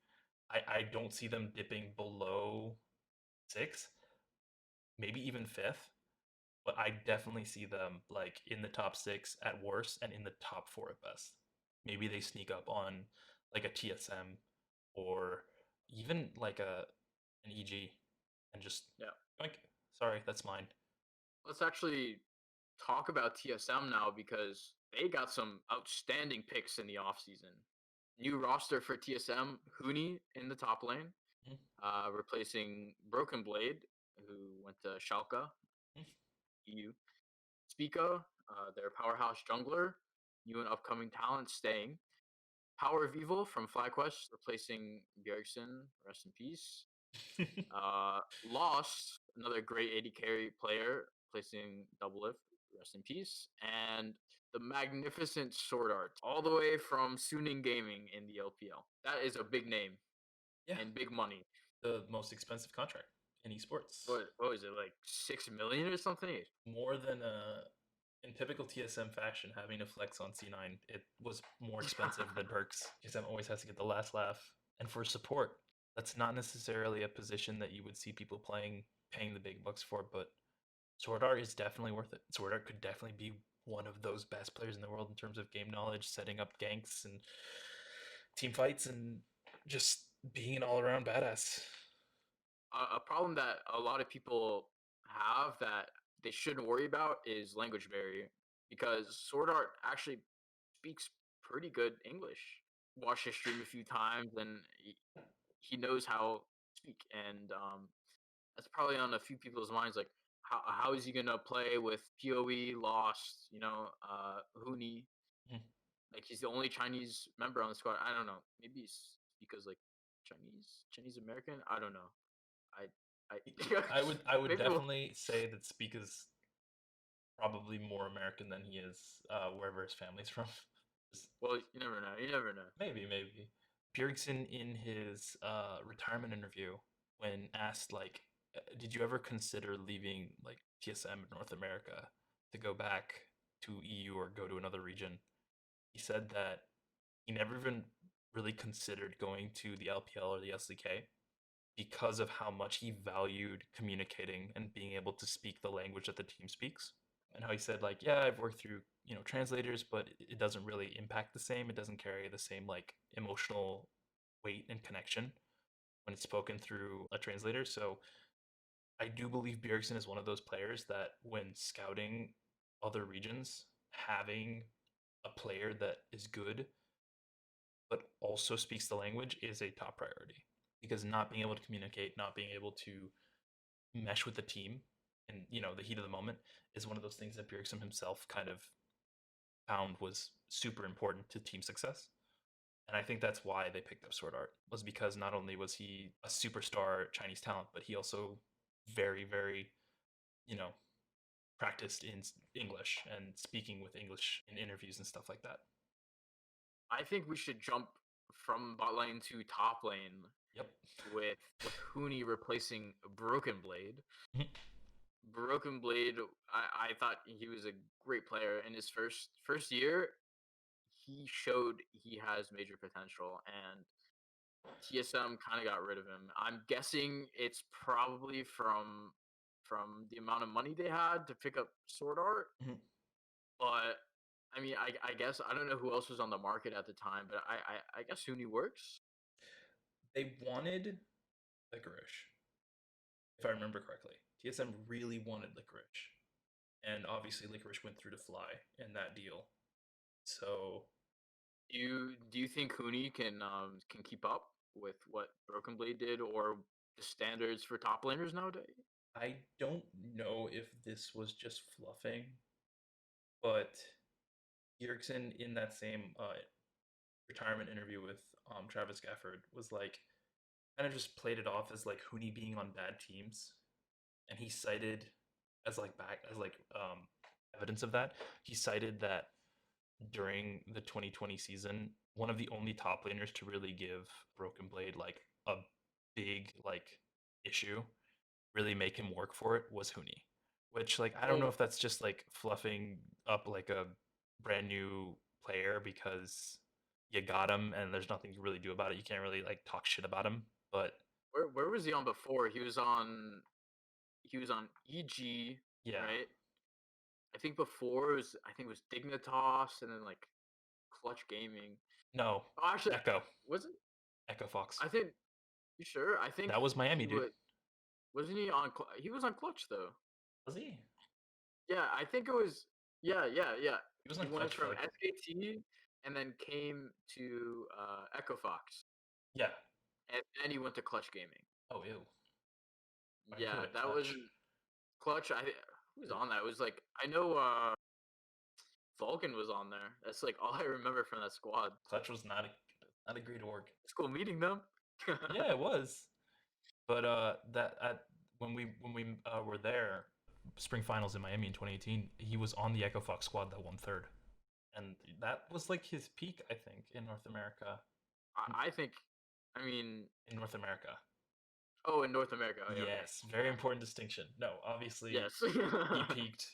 I don't see them dipping below six, maybe even fifth, but I definitely see them like in the top six at worst and in the top four at best. Maybe they sneak up on like a TSM or even like an EG and just
Yeah.
like, sorry, that's mine.
Let's actually talk about TSM now because they got some outstanding picks in the offseason. New roster for TSM, Huni in the top lane,
Mhm,
replacing Broken Blade, who went to Schalke,
mhm.
EU. Spica, their powerhouse jungler, new and upcoming talent staying. Power of Evil from FlyQuest, replacing Bjergsen, rest in peace. Lost, another great AD carry player, placing Double Lift, rest in peace. And the magnificent Sword Art, all the way from Suning Gaming in the LPL. That is a big name
Yeah,
and big money.
the most expensive contract in esports.
What was it, like 6 million or something?
More than in typical TSM fashion, having to flex on C9, it was more expensive than perks. TSM always has to get the last laugh. And for support, that's not necessarily a position that you would see people paying the big bucks for, but Sword Art is definitely worth it. Sword Art could definitely be one of those best players in the world in terms of game knowledge, setting up ganks and team fights, and just being an all around badass.
A problem that a lot of people have that they shouldn't worry about is language barrier because Sword Art actually speaks pretty good English. Watched his stream a few times and he knows how to speak, and that's probably on a few people's minds. Like, how is he gonna play with Poe, Lost, Huni?
Mhm.
Like, he's the only Chinese member on the squad. I don't know. Maybe it's because like Chinese American. I don't know. I
I would
maybe we'll,
definitely say that Speak is probably more American than he is wherever his family's from.
well, you never know. You never know.
Maybe. Bjergsen in his retirement interview, when asked like, did you ever consider leaving like TSM in North America to go back to EU or go to another region? He said that he never even really considered going to the LPL or the SDK because of how much he valued communicating and being able to speak the language that the team speaks. And how he said like, yeah, I've worked through translators, but it doesn't really impact the same. It doesn't carry the same like emotional weight and connection when it's spoken through a translator. So I do believe Bjergsen is one of those players that when scouting other regions, having a player that is good but also speaks the language is a top priority, because not being able to communicate, not being able to mesh with the team and the heat of the moment is one of those things that Bjergsen himself kind of found was super important to team success. And I think that's why they picked up Sword Art, was because not only was he a superstar Chinese talent, but he also very, very, you know, practiced in English and speaking with English in interviews and stuff like that.
I think we should jump from bot lane to top lane
Yep.
with Huni replacing Broken Blade. Broken Blade, I thought he was a great player in his first year. He showed he has major potential, and TSM kind of got rid of him. I'm guessing it's probably from the amount of money they had to pick up Sword Art. But I mean, I guess I don't know who else was on the market at the time, but I guess Huni works.
They wanted Licorice. if I remember correctly. TSM really wanted Licorice, and obviously Licorice went through to Fly in that deal. So
Do you think Cooney can keep up with what Broken Blade did or the standards for top laners nowadays?
I don't know if this was just fluffing, but Erickson in that same retirement interview with Travis Gafford was like kind of just played it off as like Hooney being on bad teams, and he cited as like evidence of that. He cited that during the 2020 season, one of the only top laners to really give Broken Blade like a big like issue, really make him work for it, was Hooney. Which like I don't know
Well,
if that's just like fluffing up like a brand new player because you got him and there's nothing you really do about it. You can't really like talk shit about him. But
where was he on before? He was on EG,
yeah,
right? I think before it was Dignitas and then like Clutch Gaming.
no,
Oh, actually,
Echo,
was it?
Echo Fox.
I think you sure? I think
That was Miami,
he
dude.
would. Wasn't he on? He was on Clutch though.
Was he?
Yeah, I think it was. Yeah, yeah, yeah.
He was on
He went
Clutch for
from
like
SKT and then came to Echo Fox,
yeah.
and then he went to Clutch Gaming.
Oh ew. Why did he go
Yeah,
to
that
Clutch?
wasn't Clutch. Who was
Ew.
on that? It was like I know Vulcan was on there. That's like all I remember from that squad.
Clutch was not a great org.
It's cool meeting them.
Yeah, it was. But that at when we were there, spring finals in Miami in 2018, he was on the Echo Fox squad that won third, and that was like his peak, I think, in North America. In,
I think, I mean,
in North America,
oh, in North America. Oh, yeah, okay,
yes, very important distinction. No, obviously
yes.
he peaked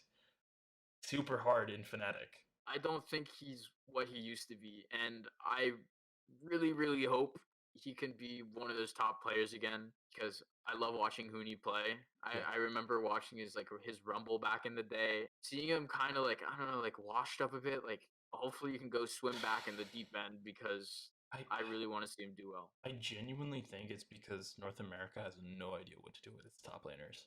super hard in Fnatic.
I don't think he's what he used to be, and I really, really hope he can be one of those top players again because I love watching Hooney play.
Yeah,
I remember watching his Rumble back in the day, seeing him kind of like I don't know, like washed up a bit. Like hopefully he can go swim back in the deep end because
I
I really want to see him do well.
I genuinely think it's because North America has no idea what to do with its top laners.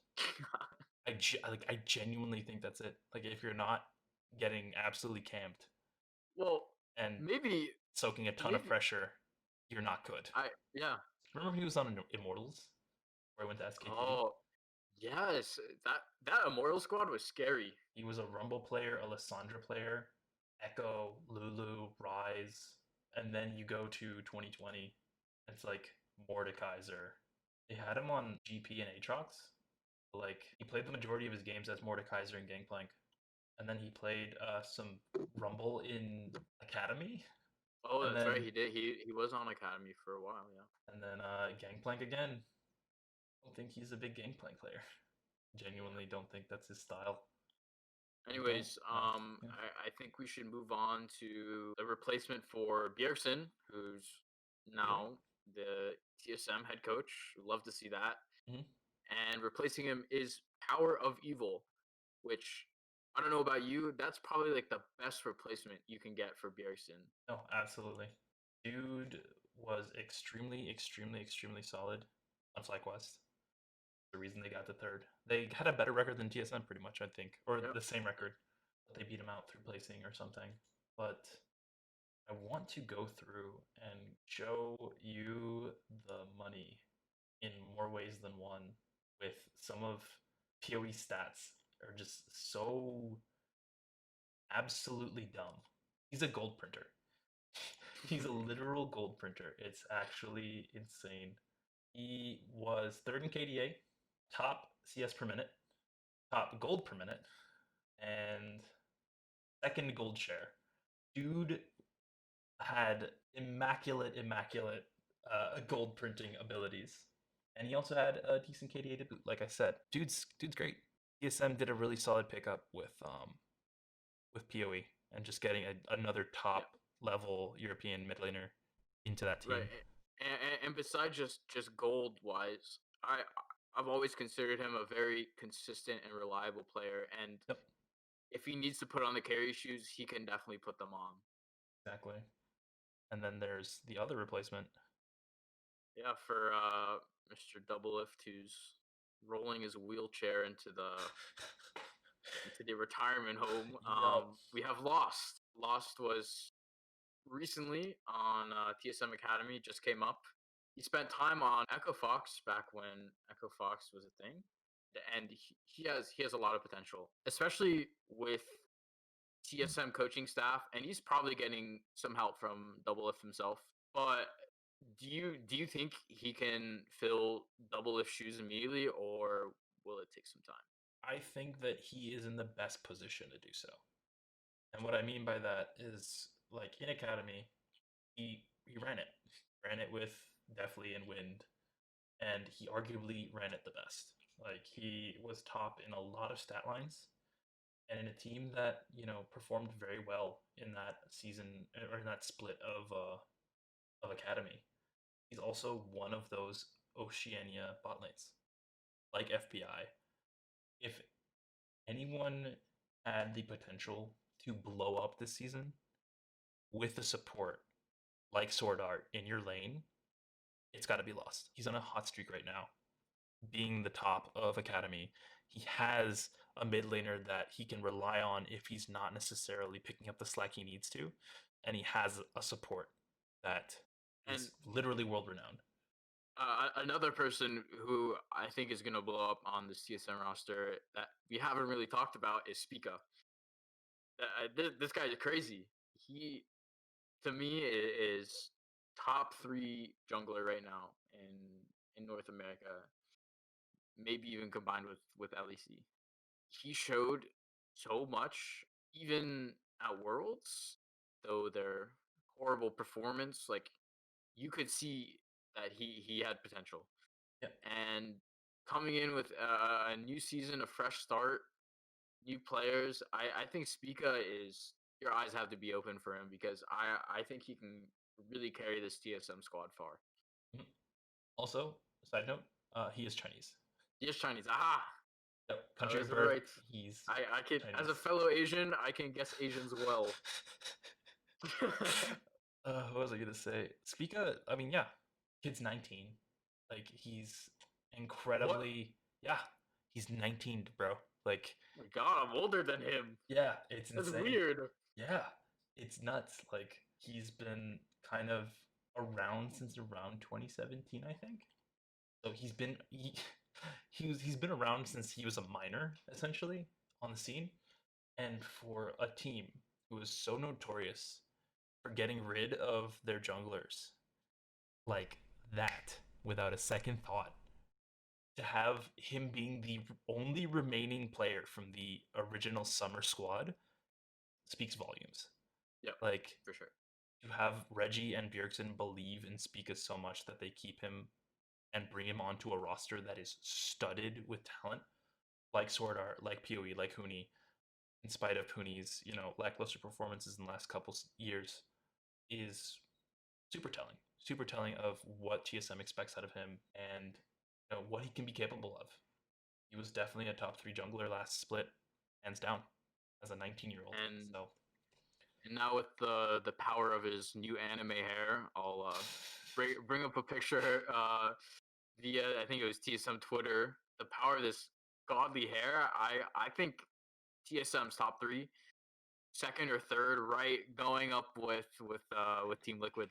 I genuinely think that's it. Like if you're not getting absolutely camped
Well,
and
maybe,
soaking a ton of
maybe
pressure, you're not good.
yeah.
Remember when he was on Immortals, where I went to SKT?
Oh, yes. That Immortal squad was scary.
He was a Rumble player, a Lissandra player, Echo, Lulu, Rise, and then you go to 2020. It's like Mordekaiser. They had him on GP and Aatrox. Like he played the majority of his games as Mordekaiser and Gangplank, and then he played some Rumble in Academy,
Oh,
and
that's right.
then
He did. He was on Academy for a while. Yeah.
Gangplank again. I don't think he's a big Gangplank player. Genuinely don't think that's his style. I don't
Anyways,
want. Yeah.
I think we should move on to the replacement for Bjergsen, who's
Yep.
now the TSM head coach. Love to see that.
Hmm.
And replacing him is Power of Evil, which I don't know about you. That's probably like the best replacement you can get for Bjergsen.
No, absolutely. Dude was extremely solid on FlyQuest. The reason they got to third. They had a better record than TSM pretty much, I think, or
Yep.
the same record, but they beat them out through placing or something. But I want to go through and show you the money in more ways than one with some of PoE stats are just so absolutely dumb. He's a gold printer. He's a literal gold printer. It's actually insane. He was third in KDA, top CS per minute, top gold per minute, and second gold share. Dude had immaculate gold printing abilities, and he also had a decent KDA to boot. Like I said, dude's great. ESM did a really solid pickup with PoE and just getting another
Yeah.
top level European mid laner into that
Right.
team.
And besides just gold wise, I've always considered him a very consistent and reliable player. And
Yep,
if he needs to put on the carry shoes, he can definitely put them on.
exactly. And then there's the other replacement.
Yeah, for Mr. Double Lift Twos. rolling his wheelchair into the retirement home.
Yup.
We have Lost. Lost was recently on TSM Academy. Just came up. He spent time on Echo Fox back when Echo Fox was a thing, and he has a lot of potential, especially with TSM coaching staff, and he's probably getting some help from Double Lift himself. But do you think he can fill Double Lift shoes immediately, or will it take some time?
I think that he is in the best position to do so. And what I mean by that is, like, in Academy, he ran it. Ran it with Deathly and Wind, and he arguably ran it the best. Like, he was top in a lot of stat lines, and in a team that, performed very well in that season, or in that split of Academy. He's also one of those Oceania bot lanes, like FPI. If anyone had the potential to blow up this season with the support like Sword Art in your lane, it's got to be Lost. He's on a hot streak right now, being the top of Academy. He has a mid laner that he can rely on if he's not necessarily picking up the slack he needs to, and he has a support that
And
is literally world renowned.
another person who I think is going to blow up on this TSM roster that we haven't really talked about is Spica. This guy is crazy. He, to me, is top three jungler right now in North America, maybe even combined with LEC. He showed so much, even at Worlds, though their horrible performance, like you could see that he had potential.
Yeah.
And coming in with a new season, a fresh start, new players, I think Spica is your eyes have to be open for him because I think he can really carry this TSM squad far.
Mhm. Also, side note, he is Chinese.
He is Chinese. Aha!
Yep.
I
Country
was
of birth,
right.
he's
I can, as
Chinese.
a fellow Asian, I can guess Asians well.
What was I gonna say? Spica, I mean, yeah, kid's 19. Like, he's
What?
incredibly, yeah, he's 19, bro. Like,
Oh my God, I'm older than him.
yeah, it's
That's
insane.
weird.
Yeah, it's nuts. Like, he's been kind of around since around 2017, I think. So he's been around since he was a minor, essentially, on the scene. And for a team who is so notorious for getting rid of their junglers like that without a second thought, to have him being the only remaining player from the original summer squad speaks volumes.
Yep,
Like,
for sure.
to have Reggie and Bjergsen believe in Spica so much that they keep him and bring him onto a roster that is studded with talent, like Sword Art, like PoE, like Huni, in spite of Huni's, lackluster performances in the last couple years, is super telling. Super telling of what TSM expects out of him and what he can be capable of. He was definitely a top three jungler last split, hands down, as a 19-year-old.
And
So
and now with the power of his new anime hair, I'll bring up a picture via I think it was TSM Twitter. The power of this godly hair. I think TSM's top three, second or third, right, going up with Team Liquid.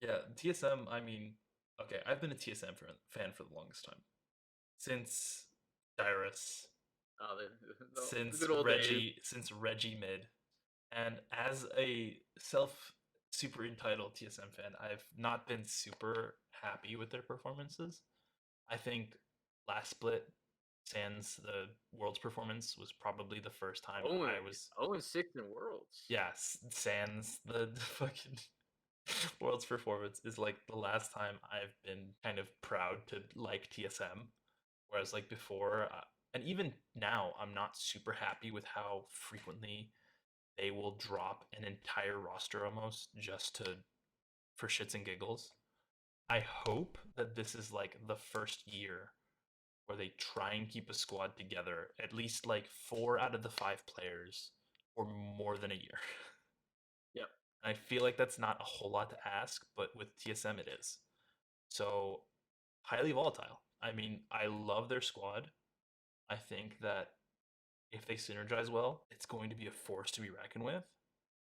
yeah, TSM. I mean, okay, I've been a TSM fan for the longest time, since Dyrus,
The good old days.
since Reggie mid, and as a self super entitled TSM fan, I've not been super happy with their performances. I think last split, sans the Worlds performance, was probably the first time
Oh,
I was,
0-6 in Worlds.
yeah, sans the fucking Worlds performance is like the last time I've been kind of proud to like TSM. Whereas like before, and even now, I'm not super happy with how frequently they will drop an entire roster almost just to for shits and giggles. I hope that this is like the first year where they try and keep a squad together, at least like 4 out of the 5 players, for more than a year.
Yep.
I feel like that's not a whole lot to ask, but with TSM it is. So highly volatile. I mean, I love their squad. I think that if they synergize well, it's going to be a force to be reckoned with.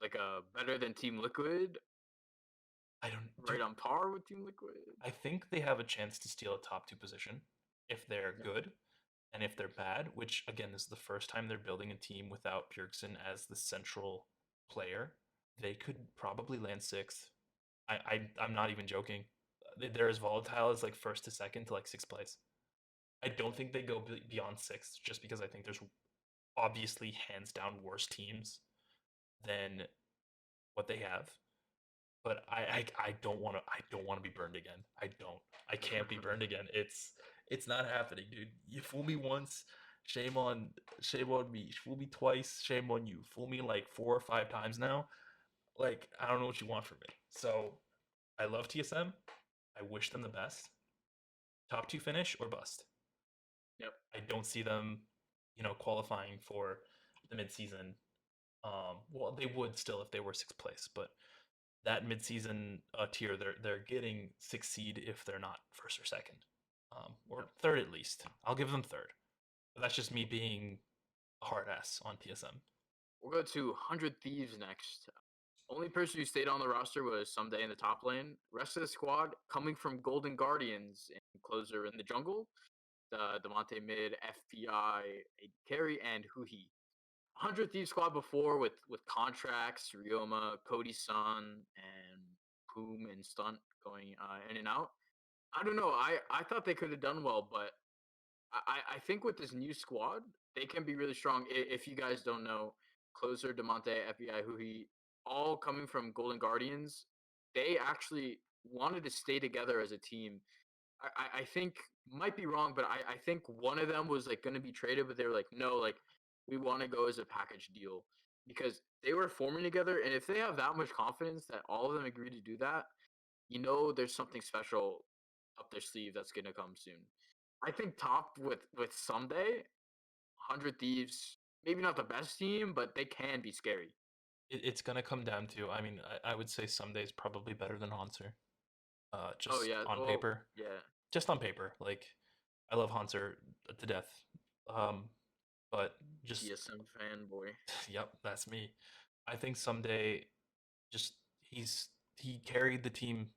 Like better than Team Liquid,
I don't,
right
dude.
on par with Team Liquid.
I think they have a chance to steal a top two position if they're
Yep.
good and if they're bad. Which again, this is the first time they're building a team without Bjergsen as the central player. They could probably land sixth. I'm not even joking. They're as volatile as like first to second to like sixth place. I don't think they go beyond sixth just because I think there's obviously hands down worse teams than what they have. But I don't want to be burned again. I can't be burned again. It's not happening, dude. You fool me once, shame on me. Fool me twice, shame on you. Fool me like 4 or 5 times now. Like I don't know what you want from me. So I love TSM. I wish them the best. Top two finish or bust.
Yep.
I don't see them, qualifying for the midseason. Well, they would still if they were sixth place, but that midseason tier, they're getting sixth seed if they're not first or second, or
Yep.
third at least. I'll give them third. But that's just me being a hard ass on TSM.
We'll go to 100 Thieves next. Only person who stayed on the roster was Someday in the top lane. Rest of the squad coming from Golden Guardians and closer in the jungle. Demonte mid, FPI, carry, and Huhi. 100 Thieves squad before with contracts, Ryoma, Cody Sun, and Poom and Stunt going in and out. I don't know. I thought they could have done well, but I think with this new squad, they can be really strong. If you guys don't know, closer Demonte, FBI, Huhi, all coming from Golden Guardians, they actually wanted to stay together as a team. I think might be wrong, but I think one of them was like going to be traded, but they were like, no, like we want to go as a package deal because they were forming together, and if they have that much confidence that all of them agree to do that, there's something special up their sleeve that's going to come soon. I think topped with Someday, 100 Thieves, maybe not the best team, but they can be scary.
It's gonna come down to. I mean, I would say Sunday's probably better than Hanser.
Oh
Just
yeah,
on
well
paper.
yeah,
Just on paper. Like, I love Hanser to death. Um, but just
TSM fanboy.
yep, that's me. I think someday, just he carried the team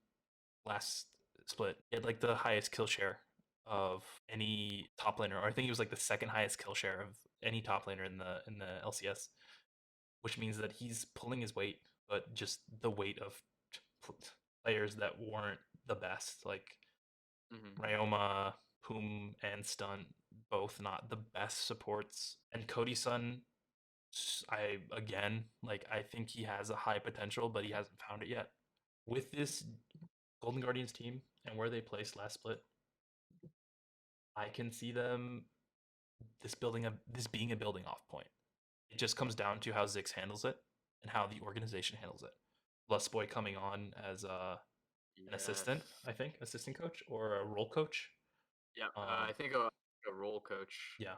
last split. He had like the highest kill share of any top laner, or I think he was like the second highest kill share of any top laner in the LCS, which means that he's pulling his weight, but just the weight of players that weren't the best, like
Hmm.
Ryoma, Poom, and Stunt, both not the best supports, and Cody Sun. I think he has a high potential, but he hasn't found it yet. With this Golden Guardians team and where they placed last split, I can see them this being a building off point. It just comes down to how Zix handles it and how the organization handles it. Boy coming on as an
Yes.
assistant, I think, assistant coach or a role coach.
Yeah, I
Um,
think a role coach.
yeah,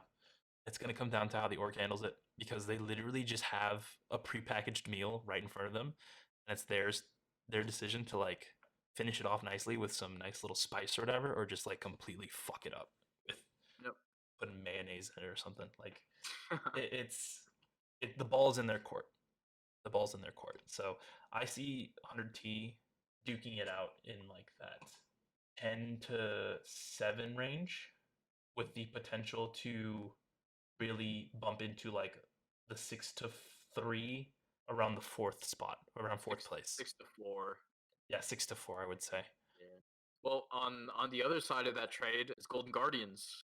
it's gonna come down to how the org handles it because they literally just have a prepackaged meal right in front of them, and it's their decision to like finish it off nicely with some nice little spice or whatever, or just like completely fuck it up with
Yep.
putting mayonnaise in it or something. Like the ball's in their court. The ball's in their court. So I see 100T duking it out in like that 10 to 7 range with the potential to really bump into like the 6 to 3 around the fourth spot, around fourth
six
place.
6 to 4.
Yeah, 6 to 4, I would say.
Yeah. Well, on the other side of that trade is Golden Guardians.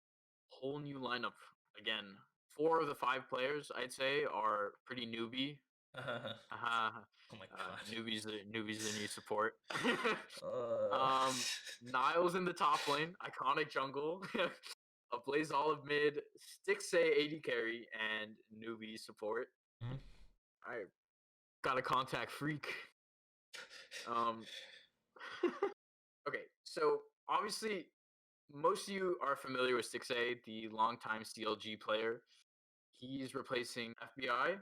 Whole new lineup again. 4 of the 5 players I'd say are pretty newbie. Uh,
Oh my god.
newbies the new support.
Uh,
um, Niles in the top lane, iconic jungle. A Blaze Olive mid, Stixay AD carry, and newbie support.
mhm.
I got a contact freak. Um, okay, so obviously most of you are familiar with Stixay, the longtime CLG player. He's replacing FBI.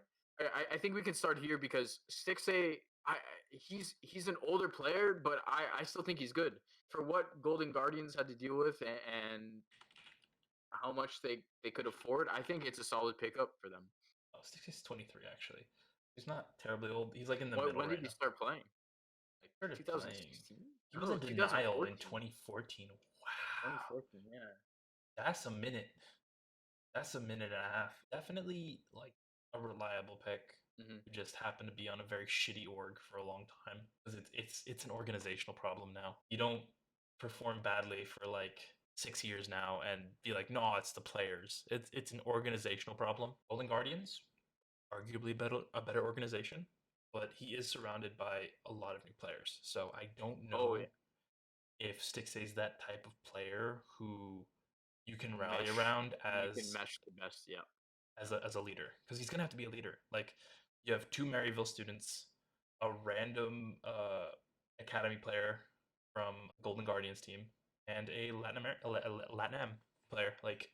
I think we can start here because Stixay, He's an older player, but I still think he's good for what Golden Guardians had to deal with and how much they could afford. I think it's a solid pickup for them.
Oh, Sticks is 23 actually. He's not terribly old. He's like in the middle
When
right
did he
now.
start playing? Like
Started playing.
2016?
He was
No,
in denial in
2014.
2014. Wow.
2014, yeah.
That's a minute. That's a minute and a half. Definitely like a reliable pick.
Hmm.
Who just happened to be on a very shitty org for a long time because it's an organizational problem now. You don't perform badly for like 6 years now and be like, no, it's the players. It's an organizational problem. Golden Guardians, arguably a better organization, but he is surrounded by a lot of new players. So I don't
Oh,
know if Stixxay is that type of player who you can rally
mesh.
around
You can mesh the best. Yeah.
as a leader, because he's gonna have to be a leader. Like you have two Maryville students, a random academy player from Golden Guardians team, and a Latin player. Like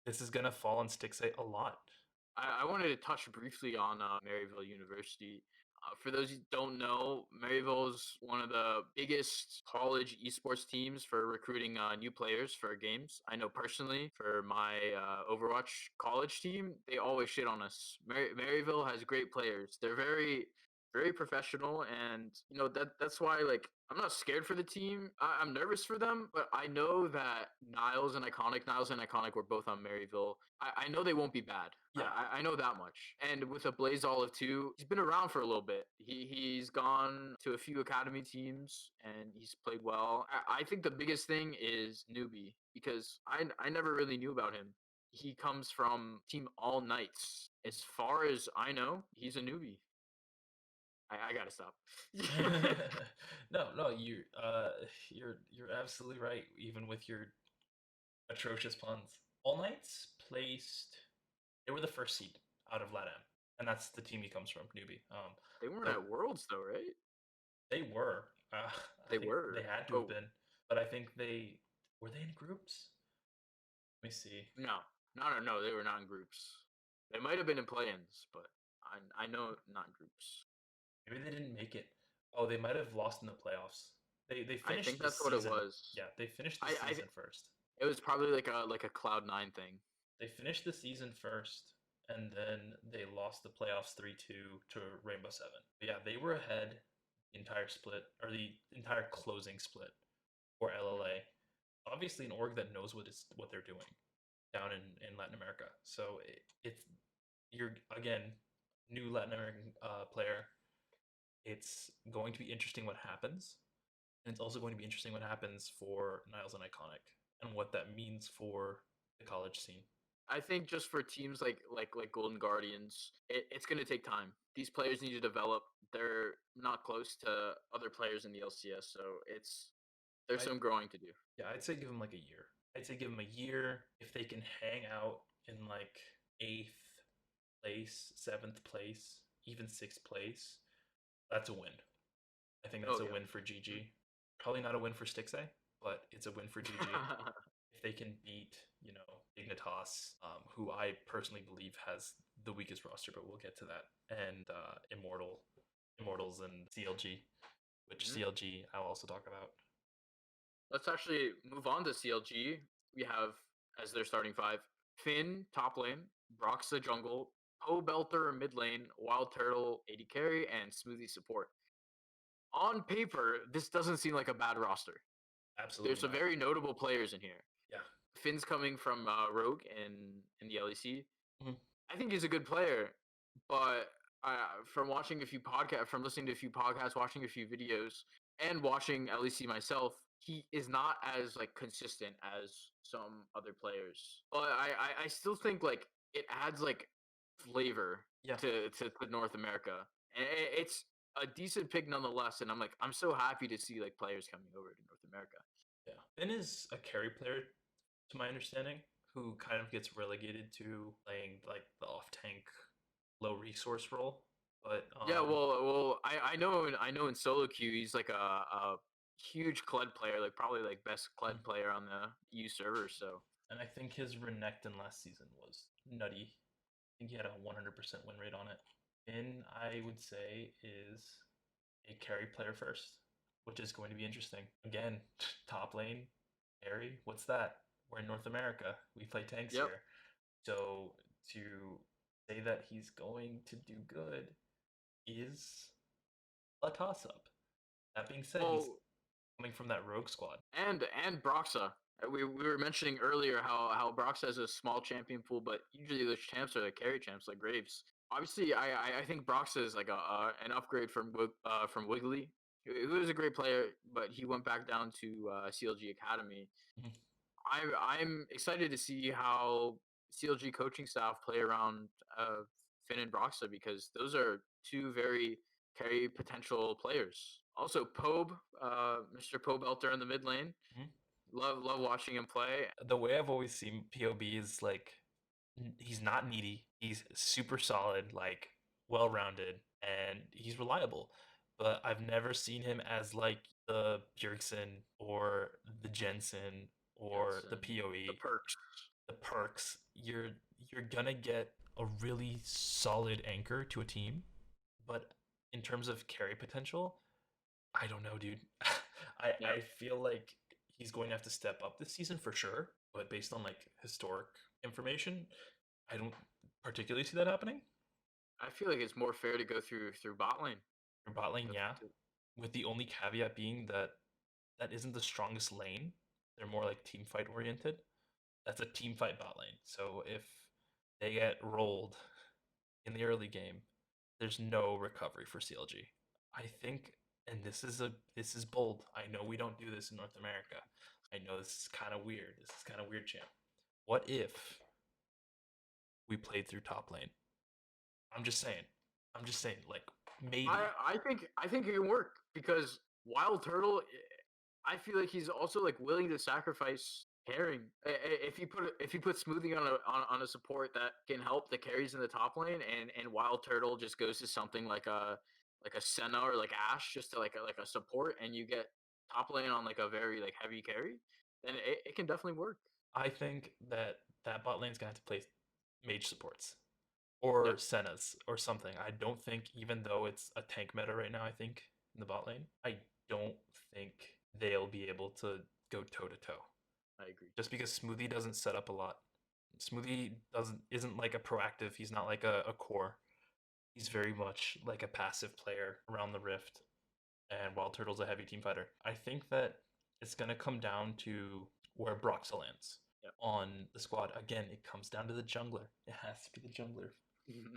this is gonna fall on Stixxay a lot.
I wanted to touch briefly on Maryville University. For those who don't know, Maryville is one of the biggest college esports teams for recruiting new players for games. I know personally for my Overwatch college team, they always shit on us. Maryville has great players. They're very professional, and that's why like I'm not scared for the team. I'm nervous for them, but I know that Niles and Iconic were both on Maryville. I know they won't be bad.
Yeah,
I know that much. And with a Blaze Olive too, he's been around for a little bit. He's gone to a few academy teams and he's played well. I think the biggest thing is newbie because I never really knew about him. He comes from Team All Knights. As far as I know, he's a newbie. I gotta stop.
no, no, you're absolutely right. Even with your atrocious puns, All Knights placed. They were the first seed out of LATAM, and that's the team he comes from, newbie.
They weren't
So
at Worlds though, right?
they were. I
They
think they
were.
had to have
Oh
been, but I think they were they in groups. Let me see.
no, no, they were not in groups. They might have been in play-ins, but I know not in groups.
Maybe they didn't make it. Oh, they might have lost in the playoffs. They
I think
finished the
that's what it
season.
was.
Yeah, they finished the
I
season first.
it was probably like a Cloud9 thing.
They finished the season first, and then they lost the playoffs 3-2 to Rainbow Seven. But yeah, they were ahead the entire split, or the entire closing split for
Mhm.
LLA. Obviously, an org that knows what they're doing down in Latin America. So it's you're again new Latin American player. It's going to be interesting what happens, and it's also going to be interesting what happens for Niles and Iconic and what that means for the college scene.
I think just for teams like Golden Guardians, it's going to take time. These players need to develop. They're not close to other players in the LCS, so there's
I
some growing to do.
Yeah, I'd say give them like a year. I'd say give them a year. If they can hang out in like eighth place, seventh place, even sixth place, that's a win. I think that's
Oh
a
yeah.
win for GG. Probably not a win for Stixxay, but it's a win for GG. If they can beat, Dignitas, who I personally believe has the weakest roster, but we'll get to that, and Immortals and CLG, which
Mhm.
CLG I'll also talk about.
Let's actually move on to CLG. We have as their starting five: Finn top lane, Broxa jungle, Poe Belter mid lane, Wild Turtle AD carry, and Smoothie support. On paper, this doesn't seem like a bad roster. There's
Absolutely
some
not.
very notable players in here.
Yeah.
Finn's coming from Rogue in the LEC.
Mhm.
I think he's a good player, but from watching a few podcasts, from listening to a few podcasts, watching a few videos, and watching LEC myself, he is not as like consistent as some other players. But I still think like it adds like flavor
Yeah.
to North America, and it's a decent pick nonetheless. And I'm so happy to see like players coming over to North America.
Yeah. Finn is a carry player, to my understanding, who kind of gets relegated to playing like the off tank, low resource role. But
Yeah, well, I know in solo queue he's like a huge Kled player, like probably like best
mm,
Kled player on the EU server. So
and I think his Renekton last season was nutty. I think he had a 100% win rate on it. Finn, I would say, is a carry player first, which is going to be interesting. Again, top lane, carry, what's that? We're in North America. We play tanks
Yep.
here. So to say that he's going to do good is a toss up. That being said, he's
Well,
coming from that rogue squad.
and Broxa. We were mentioning earlier how Broxa has a small champion pool, but usually those champs are the carry champs like Graves. Obviously, I think Broxa is like an upgrade from Wiggly, who is a great player, but he went back down to CLG Academy.
Mhm.
I'm excited to see how CLG coaching staff play around Finn and Broxa because those are two very carry potential players. Also, Pobe, Mr. Pobelter in the mid lane.
Mhm.
Love watching him play.
The way I've always seen POB is like he's not needy. He's super solid, like well rounded, and he's reliable. But I've never seen him as like the Bjergsen or the Jensen or the
Jensen, the
PoE,
perks.
the perks. You're gonna get a really solid anchor to a team, but in terms of carry potential, I don't know, dude. I
Yep.
feel like he's going to have to step up this season for sure, but based on like historic information, I don't particularly see that happening.
I feel like it's more fair to go through bot lane.
Your bot lane,
Go
yeah,
through,
with the only caveat being that that isn't the strongest lane. They're more like team fight oriented. That's a team fight bot lane. So if they get rolled in the early game, there's no recovery for CLG. I think, and this is bold. I know we don't do this in North America. I know this is kind of weird. This is kind of weird, champ. What if we played through top lane? I'm just saying. I'm just saying, like maybe.
I think it can work because Wild Turtle. I feel like he's also like willing to sacrifice carrying. If you put Smoothie on a support that can help the carries in the top lane, and Wild Turtle just goes to something like a Senna or like Ash just to like a support, and you get top lane on like a very like heavy carry, then it can definitely work.
I think that that bot lane's gonna have to play mage supports
Yep.
or Senna's or something. I don't think, even though it's a tank meta right now, I think in the bot lane, I don't think they'll be able to go toe to toe.
I agree.
Just because Smoothie doesn't set up a lot. Smoothie isn't like a proactive. He's not like a core. He's very much like a passive player around the rift. And Wild Turtle's a heavy team fighter. I think that it's gonna come down to where Broxa lands
Yep.
on the squad. Again, it comes down to the jungler. It has to be the jungler.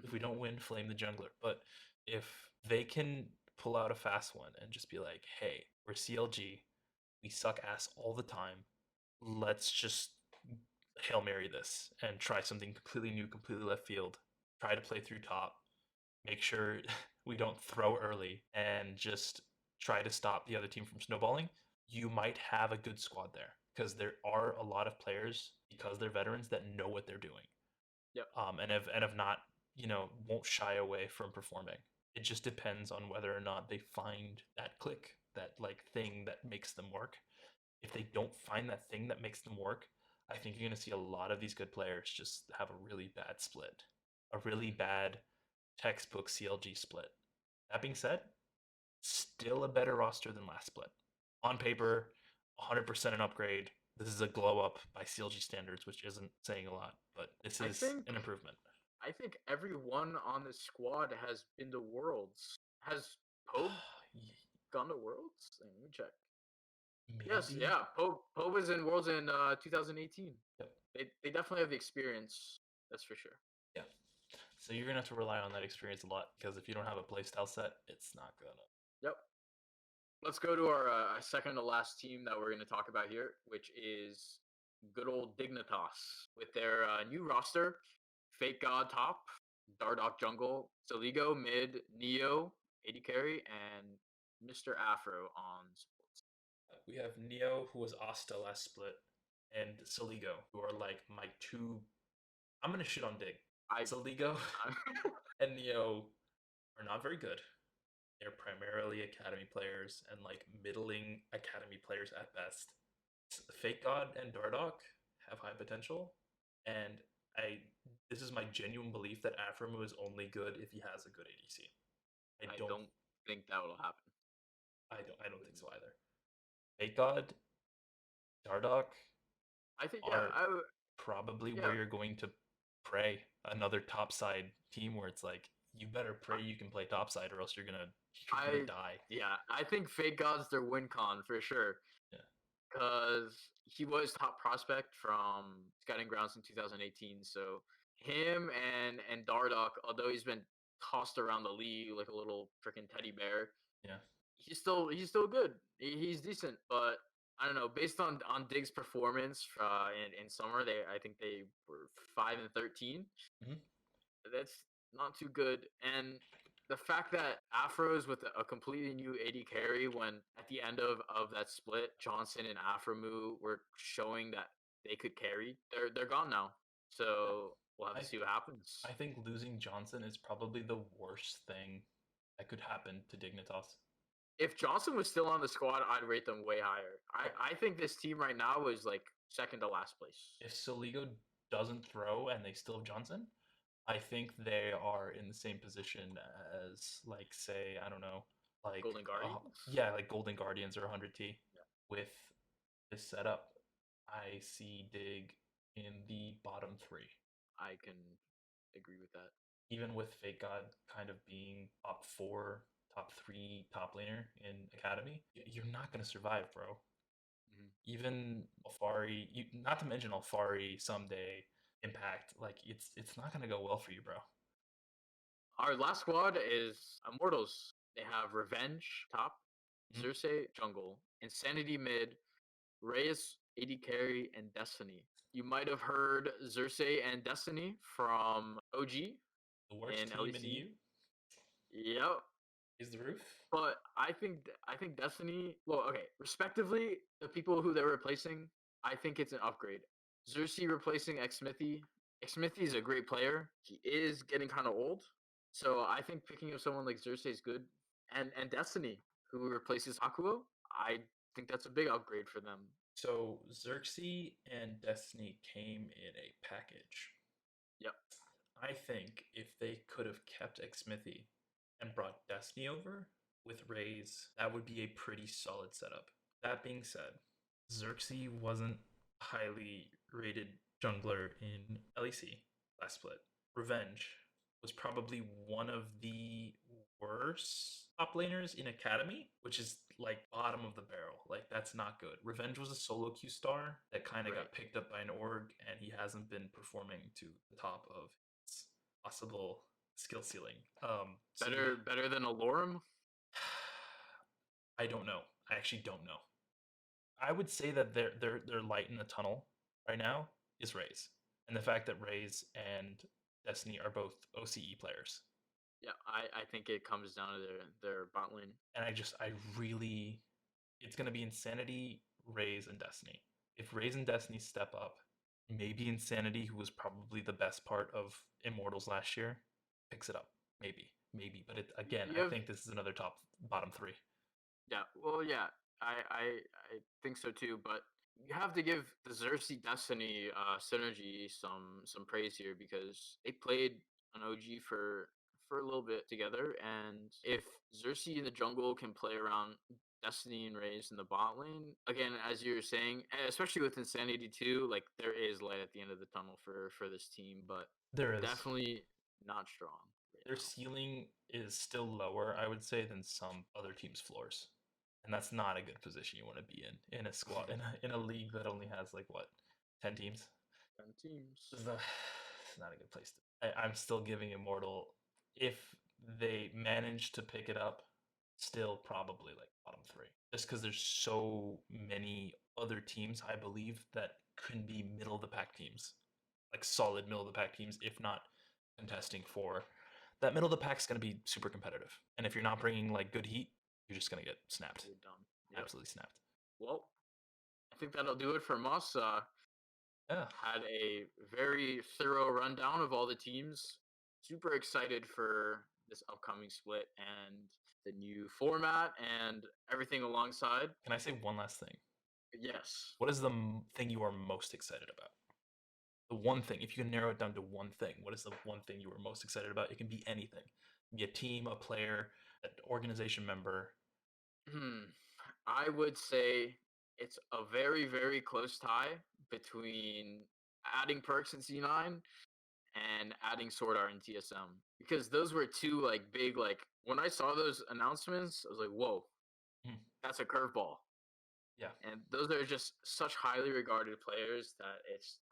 If we don't win, flame the jungler. But if they can pull out a fast one and just be like, hey, we're CLG, we suck ass all the time. Let's just Hail Mary this and try something completely new, completely left field. Try to play through top. Make sure we don't throw early and just try to stop the other team from snowballing. You might have a good squad there because there are a lot of players because they're veterans that know what they're doing.
Yep.
And have not, won't shy away from performing. It just depends on whether or not they find that click, that like thing that makes them work. If they don't find that thing that makes them work, I think you're going to see a lot of these good players just have a really bad split, a really bad textbook CLG split. That being said, still a better roster than last split. On paper, 100% an upgrade. This is a glow up by CLG standards, which isn't saying a lot, but this
I
is
think
an improvement.
I think everyone on this squad has been to Worlds. Has Pope gone to Worlds? Let me check. Yes,
Maybe.
yeah. Pope was in Worlds in 2018.
Yep.
They definitely have the experience. That's for sure.
Yeah. So you're gonna have to rely on that experience a lot because if you don't have a playstyle set, it's not gonna.
Yep. Let's go to our second to last team that we're going to talk about here, which is good old Dignitas with their new roster: Fake God top, Dardoch jungle, Saligo mid, Neo, AD carry, and Mr. Afro on supports.
We have Neo, who was Asta last split, and Saligo, who are like my two. I'm gonna shit on Dig.
I,
Saligo
I
and Neo are not very good. They're primarily academy players and like middling academy players at best. Fake God and Dardoch have high potential, and I this is my genuine belief that Aframu is only good if he has a good ADC. I
I
don't
don't think that will happen.
I don't think so either. Fake God, Dardoch
I think yeah,
are probably
yeah.
where you're going to pray another topside team where it's like you better pray you can play topside or else you're gonna
I
die.
yeah, I think Fake God's their win con for sure.
Yeah,
Because he was top prospect from Scouting Grounds in 2018. So him and Dardoch, although he's been tossed around the league like a little freaking teddy bear,
yeah,
he's still good. He's decent, but I don't know. Based on Diggs' performance in summer, I think they were 5-13.
hmm
That's not too good. And the fact that Afros with a completely new AD carry when at the end of that split, Johnson and Afromu were showing that they could carry. They're gone now.
yeah.
So we'll have
I
to see what happens.
I think losing Johnson is probably the worst thing that could happen to Dignitas.
If Johnson was still on the squad, I'd rate them way higher.
Bro,
I think this team right now is like second to last place.
if Soligo doesn't throw and they still have Johnson, I think they are in the same position as, like, say, I don't know, like,
Golden Guardians?
yeah, like Golden Guardians or 100T.
Yeah,
With this setup, I see Dig in the bottom three.
I can agree with that.
Even with Fake God kind of being top four, top three, top laner in Academy, you're not going to survive, bro.
Mhm.
Even Alfari, not to mention Alfari someday, Impact, like it's not going to go well for you, bro.
Our last squad is Immortals. They have Revenge top,
Mhm.
Xerxes jungle, Insanity mid, Reyes AD carry, and Destiny. You might have heard Xerxes and Destiny from OG
The worst
in
team in
LEC.
EU
Yep.
is the roof.
But I think Destiny. Well, okay. Respectively, the people who they're replacing, I think it's an upgrade. Xerxes replacing Xmithy. Xmithy is a great player. He is getting kind of old, so I think picking up someone like Xerxes is good. And Destiny, who replaces Hakuo, I think that's a big upgrade for them.
So Xerxes and Destiny came in a package.
Yep.
I think if they could have kept Xmithy and brought Destiny over with Raze, that would be a pretty solid setup. That being said, Xerxes wasn't a highly rated jungler in LEC last split. Revenge was probably one of the worst top laners in Academy, which is like bottom of the barrel. Like that's not good. Revenge was a solo Q star that kind of
Right.
got picked up by an org, and he hasn't been performing to the top of his possible skill ceiling. So you,
Better than Alorum.
I don't know. I actually don't know. I would say that their light in the tunnel right now is Raze, and the fact that Raze and Destiny are both OCE players.
Yeah, I think it comes down to their bot lane.
And I really, it's gonna be Insanity, Raze, and Destiny. If Raze and Destiny step up, maybe Insanity, who was probably the best part of Immortals last year, picks it up. Maybe. But again,
You
I
have
think this is another top bottom three.
Yeah, well, yeah, I think so too. But you have to give the Xerxes Destiny synergy some praise here because they played an OG for a little bit together, and if Xerxes in the jungle can play around Destiny and Raze in the bot lane, again, as you were saying, especially with Insanity too, like there is light at the end of the tunnel for this team, but
There is.
definitely not strong right
Their
now.
ceiling is still lower, I would say, than some other teams' floors, and that's not a good position you want to be in a squad in a league that only has like what 10 teams.
10 teams.
It's not a good place to. I'm still giving Immortal if they manage to pick it up, still probably like bottom three, just because there's so many other teams I believe that can be middle of the pack teams, like solid middle of the pack teams, if not contesting for that middle of the pack is going to be super competitive. And if you're not bringing like good heat, you're just going to get snapped,
You're done. Yep.
absolutely snapped.
Well, I think that'll do it from us.
Yeah.
Had a very thorough rundown of all the teams. Super excited for this upcoming split and the new format and everything alongside.
Can I say one last thing?
Yes.
What is the thing you are most excited about? The one thing, if you can narrow it down to one thing, what is the one thing you are most excited about? It can be anything. It can be a team, a player, an organization member.
Hmm. I would say it's a very, very close tie between adding perks in C9 and adding Sword Art in TSM because those were two like big like when I saw those announcements, I was like, "Whoa,
Mm,
that's a curveball."
yeah,
And those are just such highly regarded players that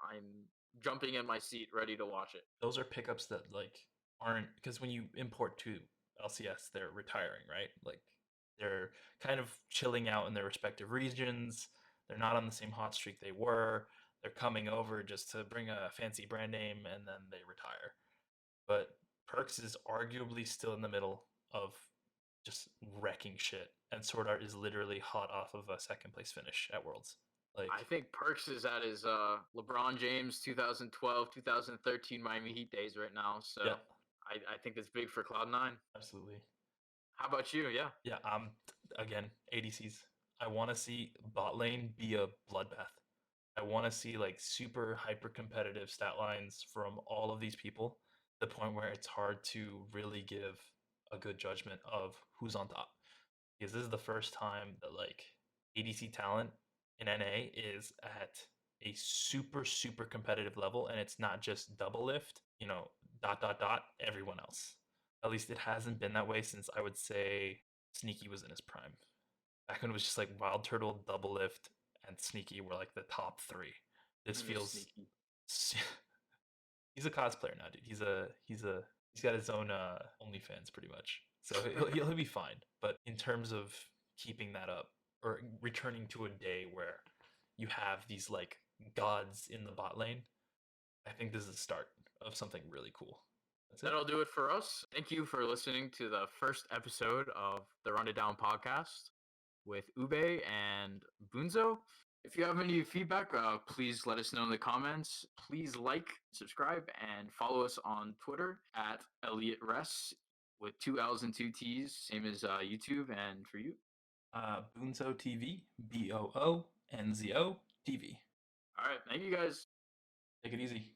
I'm jumping in my seat ready to watch it.
those are pickups that like aren't because when you import to LCS, they're retiring, right? Like they're kind of chilling out in their respective regions. They're not on the same hot streak they were. They're coming over just to bring a fancy brand name and then they retire. But Perks is arguably still in the middle of just wrecking shit, and Sword Art is literally hot off of a second place finish at Worlds.
I
Like,
think Perks is at his LeBron James 2012, 2013 Miami Heat days right now. So
yeah,
I think that's big for Cloud9.
absolutely.
How about you? Yeah.
Yeah, again, ADCs. I want to see bot lane be a bloodbath. I want to see like super hyper competitive stat lines from all of these people, the point where it's hard to really give a good judgment of who's on top. Because this is the first time that like ADC talent in NA is at a super super competitive level, and it's not just double lift, dot dot dot everyone else. At least it hasn't been that way since I would say Sneaky was in his prime. Back when it was just like Wild Turtle, double lift, and Sneaky were like the top three. This
You're
feels
sneaky.
he's a cosplayer now, dude. He's got his own OnlyFans pretty much, so he'll be fine. But in terms of keeping that up or returning to a day where you have these like gods in the bot lane, I think this is the start of something really cool. That's it.
That'll do it for us. Thank you for listening to the first episode of the Run It Down podcast with Ube and Boonzo. If you have any feedback, please let us know in the comments. Please like, subscribe, and follow us on Twitter at ElliotRes with two L's and two T's, same as YouTube. And for you,
Boonzo TV, BOONZO TV.
all right, thank you guys.
Take it easy.